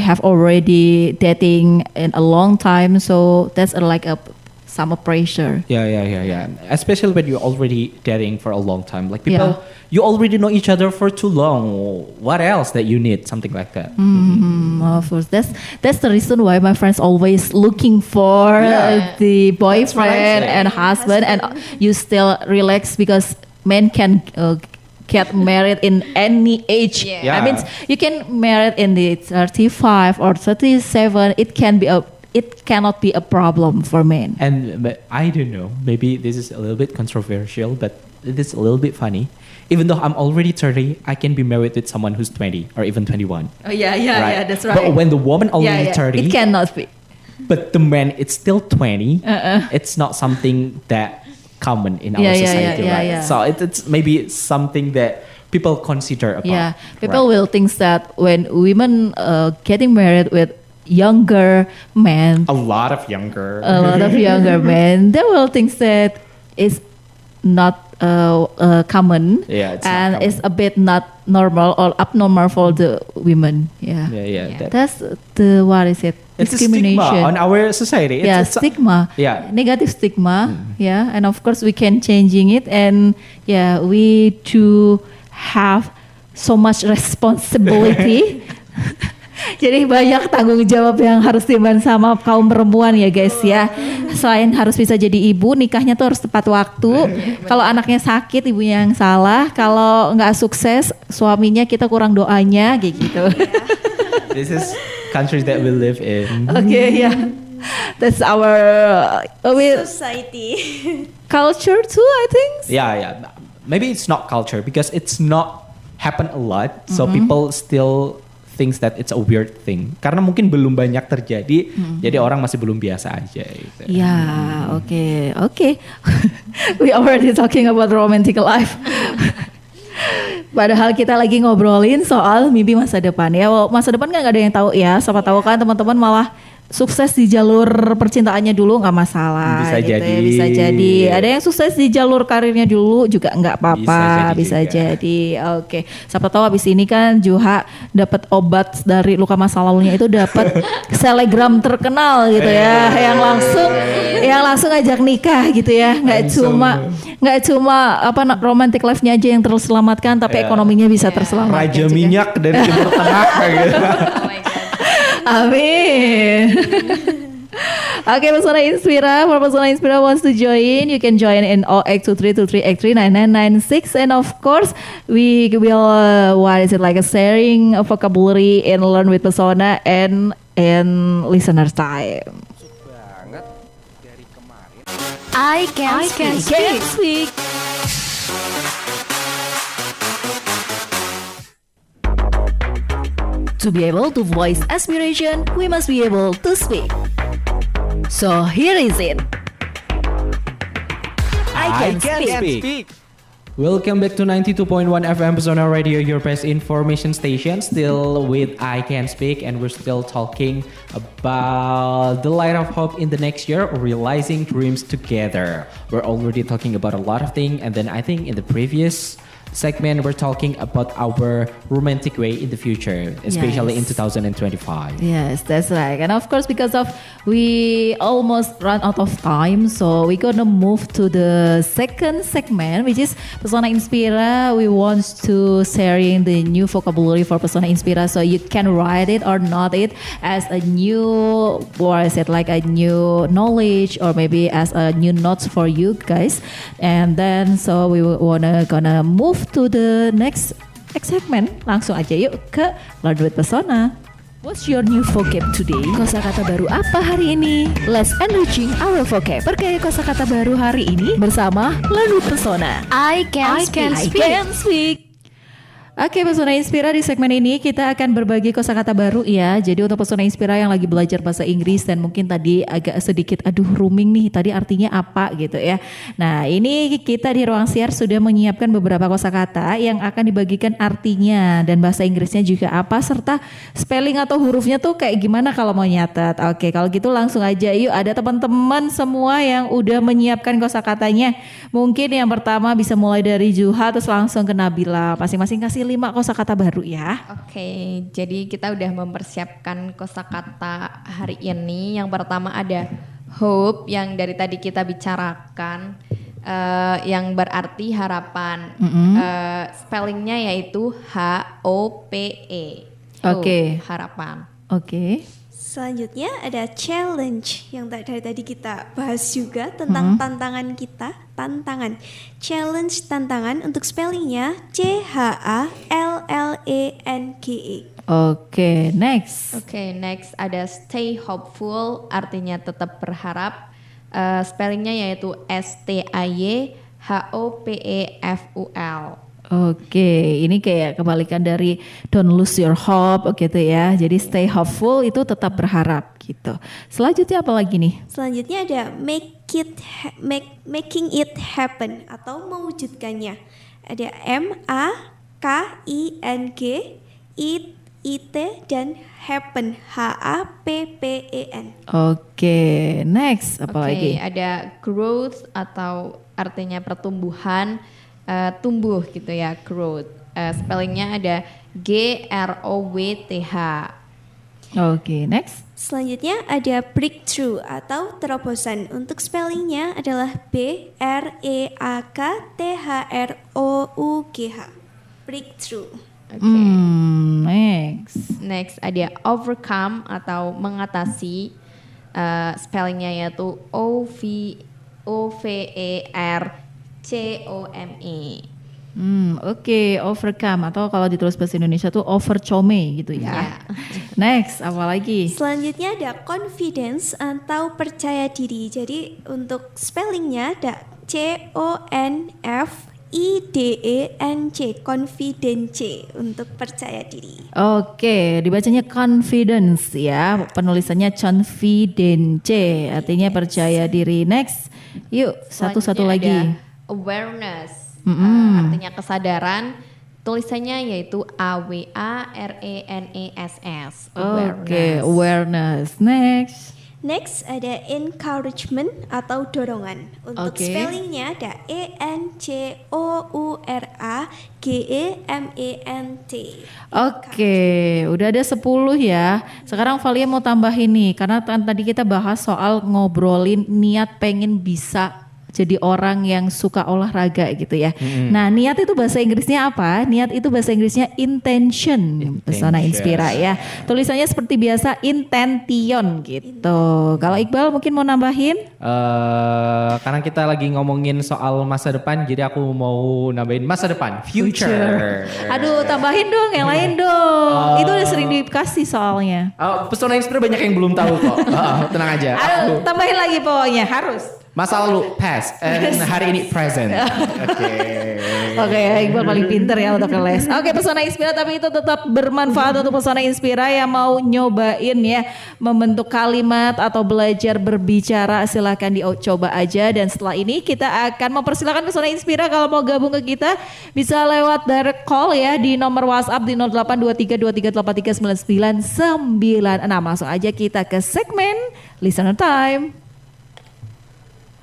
Speaker 2: have already dating in a long time, so that's like a some pressure.
Speaker 1: Yeah. Especially when you're already dating for a long time. Like people,
Speaker 2: Yeah.
Speaker 1: you already know each other for too long. What else that you need? Something like that.
Speaker 2: Of course, that's the reason why my friends always looking for the
Speaker 1: That's what I
Speaker 2: boyfriend
Speaker 1: say.
Speaker 2: and husband, and you still relax because men can get married in any age.
Speaker 3: Yeah.
Speaker 2: I mean, you can married in the 35 or 37. It cannot be a problem for men.
Speaker 1: And but I don't know, maybe this is a little bit controversial, but it is a little bit funny. Even though I'm already 30, I can be married with someone who's 20 or even 21.
Speaker 2: Oh yeah,
Speaker 1: right?
Speaker 2: that's
Speaker 1: But when the woman already 30,
Speaker 2: it cannot be.
Speaker 1: but the man it's still 20, it's not something that common in our society, right?
Speaker 2: yeah.
Speaker 1: So it's maybe something that people consider about.
Speaker 2: Yeah, people
Speaker 1: right?
Speaker 2: will think that when women getting married with younger men,
Speaker 1: a lot of younger.
Speaker 2: men, they will think that it's not common,
Speaker 1: Yeah, it's not
Speaker 2: and
Speaker 1: common.
Speaker 2: it's a bit not normal or abnormal for the women. Yeah,
Speaker 1: Yeah.
Speaker 2: that's the what is it?
Speaker 1: It's a stigma on our society. It's
Speaker 2: Stigma.
Speaker 1: Yeah.
Speaker 2: Negative stigma. Yeah, and of course we can changing it, and we do have so much responsibility. Jadi banyak tanggung jawab yang harus diemban sama kaum perempuan ya guys ya. Selain harus bisa jadi ibu, nikahnya tuh harus tepat waktu. Kalau anaknya sakit, ibunya yang salah. Kalau nggak sukses, suaminya kita kurang doanya kayak gitu.
Speaker 1: This is country that we live in.
Speaker 2: Okay, yeah. That's our
Speaker 4: Society.
Speaker 2: culture too, I think.
Speaker 1: Yeah. Maybe it's not culture because it's not happen a lot. So people still thinks that it's a weird thing. Karena mungkin belum banyak terjadi, jadi orang masih belum biasa aja. Gitu.
Speaker 2: Yeah, okay. We already talking about romantic life. Padahal kita lagi ngobrolin soal mimpi masa depan ya. Well, masa depan kan nggak ada yang tahu ya. Siapa tahu kan teman-teman malah sukses di jalur percintaannya dulu nggak masalah.
Speaker 1: Bisa
Speaker 2: gitu
Speaker 1: jadi.
Speaker 2: ya, bisa jadi. Ada yang sukses di jalur karirnya dulu juga nggak apa-apa. Bisa jadi. Oke. Siapa tahu abis ini kan Juha dapat obat dari luka masa lalunya itu dapat selegram terkenal gitu ya. Yang langsung ngajak nikah gitu ya. Nggak cuma romantic life-nya aja yang terselamatkan, tapi ekonominya bisa terselamatkan.
Speaker 1: Raja
Speaker 2: juga.
Speaker 1: minyak dari Timur Tengah gitu.
Speaker 3: Oh my god.
Speaker 2: Amin. Okay, Pesona Inspira. For Pesona Inspira wants to join, you can join in 082323839996, and of course we will sharing a vocabulary and learn with Pesona and listener time.
Speaker 5: I can speak.
Speaker 2: To be able to voice aspiration, we must be able to speak. So here is it. I can speak.
Speaker 1: Welcome back to 92.1 FM Pesona Radio, your best information station. Still with I Can Speak, and we're still talking about the light of hope in the next year, realizing dreams together. We're already talking about a lot of things, and then I think in the previous segment we're talking about our romantic way in the future, especially in 2025.
Speaker 2: Yes, that's right. And of course, because of we almost run out of time, so we're gonna move to the second segment, which is Pesona Inspira. We want to sharing the new vocabulary for Pesona Inspira, so you can write it or not it as a new, what is it, like a new knowledge or maybe as a new notes for you guys. And then so we gonna move to the next segment. Langsung aja yuk ke Learn with Pesona.
Speaker 5: What's your new vocab today? Kosakata baru apa hari ini? Let's enriching our vocab. Perkaya kosakata baru hari ini bersama Learn with Pesona. I can speak.
Speaker 2: Oke, Pesona Inspira, di segmen ini kita akan berbagi kosakata baru ya. Jadi untuk Pesona Inspira yang lagi belajar bahasa Inggris dan mungkin tadi agak sedikit rooming nih, tadi artinya apa gitu ya. Nah, ini kita di Ruang Siar sudah menyiapkan beberapa kosakata yang akan dibagikan artinya dan bahasa Inggrisnya juga apa, serta spelling atau hurufnya tuh kayak gimana kalau mau nyatet. Oke, kalau gitu langsung aja yuk, ada teman-teman semua yang udah menyiapkan kosakatanya. Mungkin yang pertama bisa mulai dari Juha terus langsung ke Nabila. Masing-masing kasih 5 kosakata baru ya.
Speaker 3: Oke, jadi kita udah mempersiapkan kosakata hari ini. Yang pertama ada hope yang dari tadi kita bicarakan, yang berarti harapan. Spellingnya yaitu HOPE.
Speaker 2: Oke.
Speaker 3: Harapan.
Speaker 2: Oke.
Speaker 4: Selanjutnya ada challenge yang dari tadi kita bahas juga tentang tantangan kita. Tantangan, challenge, tantangan. Untuk spellingnya CHALLENGE.
Speaker 2: Oke, next.
Speaker 3: Oke, next ada stay hopeful, artinya tetap berharap. Spellingnya yaitu STAYHOPEFUL.
Speaker 2: Oke, ini kayak kebalikan dari don't lose your hope gitu ya. Jadi stay hopeful itu tetap berharap gitu. Selanjutnya apa lagi nih?
Speaker 4: Selanjutnya ada making it happen atau mewujudkannya. Ada MAKING dan happen, HAPPEN.
Speaker 2: Oke, next apa lagi?
Speaker 3: Ada growth atau artinya pertumbuhan, tumbuh gitu ya, growth. Spellingnya ada GROWTH.
Speaker 2: Oke, next.
Speaker 4: Selanjutnya ada breakthrough atau terobosan. Untuk spellingnya adalah BREAKTHROUGH. Breakthrough.
Speaker 3: Next ada overcome atau mengatasi. Spellingnya yaitu OVERCOME.
Speaker 2: Oke, overcome atau kalau ditulis bahasa Indonesia tuh overcome gitu ya. Next, apa lagi?
Speaker 4: Selanjutnya ada confidence atau percaya diri. Jadi untuk spellingnya ada CONFIDENC, confidence untuk percaya diri.
Speaker 2: Oke, dibacanya confidence ya. Penulisannya confidence, artinya percaya diri. Next, yuk satu-satu lagi.
Speaker 3: Awareness. Artinya kesadaran, tulisannya yaitu AWARENESS.
Speaker 2: Oke, awareness.
Speaker 4: Next ada encouragement atau dorongan. Untuk spellingnya ada ENCOURAGEMENT.
Speaker 2: Oke, udah ada 10 ya. Sekarang Valia mau tambahin nih, karena tadi kita bahas soal ngobrolin niat pengen bisa jadi orang yang suka olahraga gitu ya. Nah, niat itu bahasa Inggrisnya apa? Niat itu bahasa Inggrisnya intention. Pesona Inspira ya. Tulisannya seperti biasa intention gitu. Kalau Iqbal mungkin mau nambahin?
Speaker 1: Karena kita lagi ngomongin soal masa depan, jadi aku mau nambahin masa depan, future.
Speaker 2: Aduh, tambahin dong yang lain dong. Itu udah sering dikasih soalnya.
Speaker 1: Pesona Inspira banyak yang belum tahu kok. Tenang aja.
Speaker 2: Aduh, tambahin lagi pokoknya harus.
Speaker 1: Masa lalu past and hari ini present. Oke.
Speaker 2: Oke, Iqbal paling pinter ya untuk ngeles. Oke, Pesona Inspira, tapi itu tetap bermanfaat untuk Pesona Inspira yang mau nyobain ya membentuk kalimat atau belajar berbicara, silakan dicoba aja. Dan setelah ini kita akan mempersilakan Pesona Inspira kalau mau gabung ke kita bisa lewat direct call ya di nomor WhatsApp di 082323839996. Langsung aja kita ke segmen Listener Time.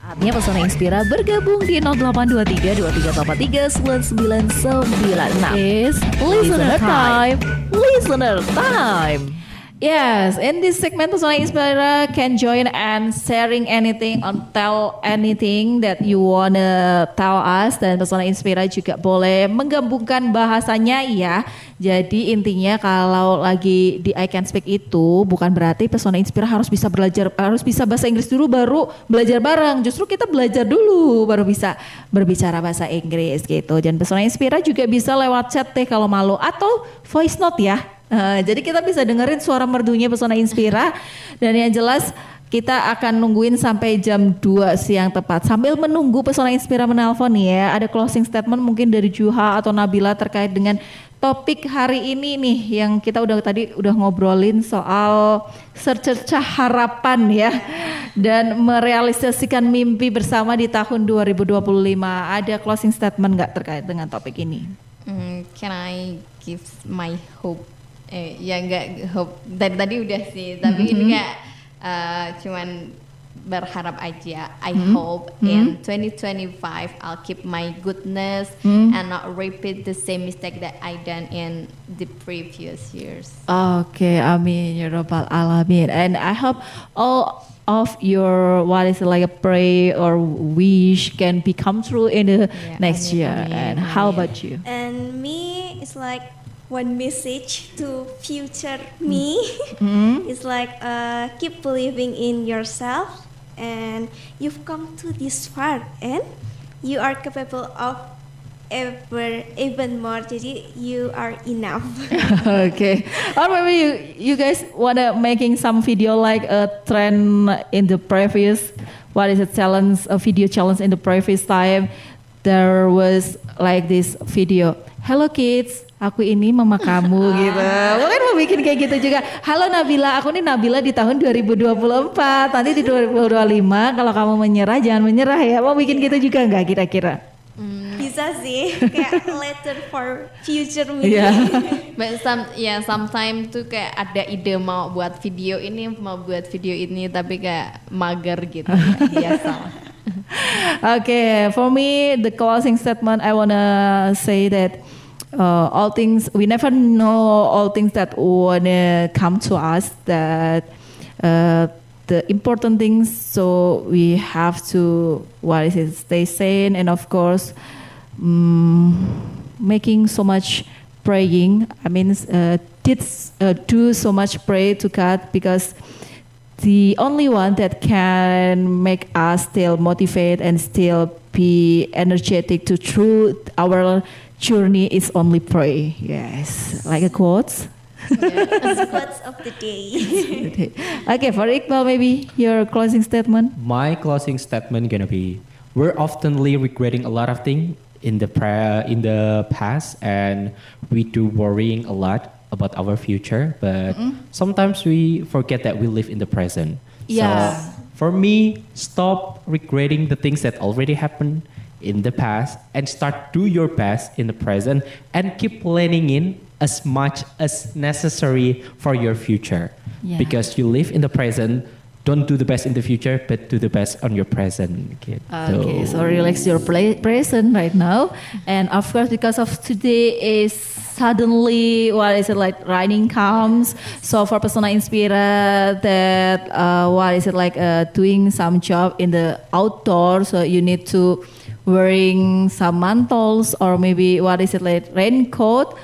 Speaker 5: Saatnya Pesona Inspira bergabung di 082323839996. Is Listener Time. Listener Time.
Speaker 2: Yes, in this segment Pesona Inspira can join and sharing anything or tell anything that you wanna tell us, dan Pesona Inspira juga boleh menggabungkan bahasanya ya. Jadi intinya kalau lagi di I Can Speak itu bukan berarti Pesona Inspira harus bisa bahasa Inggris dulu baru belajar bareng. Justru kita belajar dulu baru bisa berbicara bahasa Inggris gitu. Dan Pesona Inspira juga bisa lewat chat deh kalau malu, atau voice note ya. Jadi kita bisa dengerin suara merdunya Pesona Inspira. Dan yang jelas kita akan nungguin sampai jam 2 siang tepat. Sambil menunggu Pesona Inspira menelpon ya, ada closing statement mungkin dari Juha atau Nabila terkait dengan topik hari ini nih yang kita tadi udah ngobrolin soal secercah harapan ya, dan merealisasikan mimpi bersama di tahun 2025. Ada closing statement nggak terkait dengan topik ini?
Speaker 3: Can I give my hope? Ya nggak hope tadi udah sih, tapi ini kayak cuman berharap aja. I hope in 2025 I'll keep my goodness and not repeat the same mistake that I done in the previous years.
Speaker 2: Okay, amin ya rabbal alamin. And I hope all of your pray or wish can become true in the next year. And how about you?
Speaker 4: And me, it's like one message to future me. It's like keep believing in yourself, and you've come to this far, and you are capable of even more. Jadi you are enough.
Speaker 2: Okay. Or maybe you guys wanna making some video like a trend in the previous a video challenge in the previous time. There was like this video. Hello kids, aku ini mama kamu gitu. Mungkin mau bikin kayak gitu juga. Halo Nabila, aku nih Nabila di tahun 2024. Nanti di 2025 kalau kamu menyerah jangan menyerah ya. Mau bikin gitu juga nggak kira-kira?
Speaker 4: Bisa sih, kayak letter for future me.
Speaker 3: But sometimes tuh kayak ada ide mau buat video ini, tapi kayak mager gitu ya, biasa.
Speaker 2: Okay, for me the closing statement I wanna say that we never know all things that wanna come to us, that the important things, so we have to stay sane, and of course making so much praying. I mean do so much pray to God, because the only one that can make us still motivate and still be energetic to through our journey is only pray. Yes, like a quote.
Speaker 4: Quotes of the day.
Speaker 2: Okay, for Iqbal, maybe your closing statement.
Speaker 1: My closing statement gonna be: we're oftenly regretting a lot of things in the past, and we do worrying a lot about our future, but sometimes we forget that we live in the present.
Speaker 2: Yeah.
Speaker 1: So for me, stop regretting the things that already happened in the past and start do your best in the present, and keep planning in as much as necessary for your future.
Speaker 2: Yeah.
Speaker 1: Because you live in the present, don't do the best in the future, but do the best on your present.
Speaker 2: Okay, so relax your present right now. And of course, because of today is suddenly, raining comes. So for Pesona Inspira that, doing some job in the outdoor, so you need to wearing some mantles or maybe raincoat.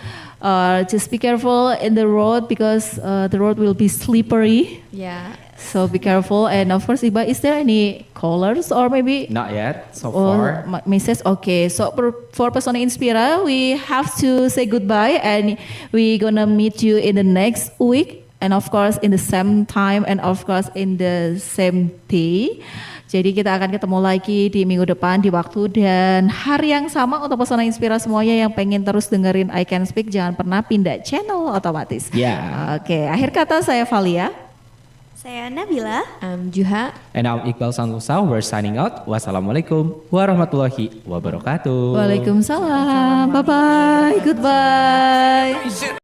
Speaker 2: Just be careful in the road, because the road will be slippery.
Speaker 3: Yeah.
Speaker 2: So be careful. And of course, Iba, is there any callers or maybe?
Speaker 1: Not yet, so far.
Speaker 2: Message? Okay, so for Pesona Inspira, we have to say goodbye, and we're gonna meet you in the next week. And of course, in the same time, and of course, in the same day. Jadi kita akan ketemu lagi di minggu depan di waktu dan hari yang sama untuk Pesona Inspira semuanya yang pengen terus dengerin I Can Speak, jangan pernah pindah channel otomatis.
Speaker 1: Ya.
Speaker 2: Oke, akhir kata saya Valia.
Speaker 4: Saya Nabila.
Speaker 3: Juha.
Speaker 1: And I'm Iqbal Santosa. We're signing out. Wassalamualaikum warahmatullahi wabarakatuh.
Speaker 2: Waalaikumsalam. Bye bye. Goodbye.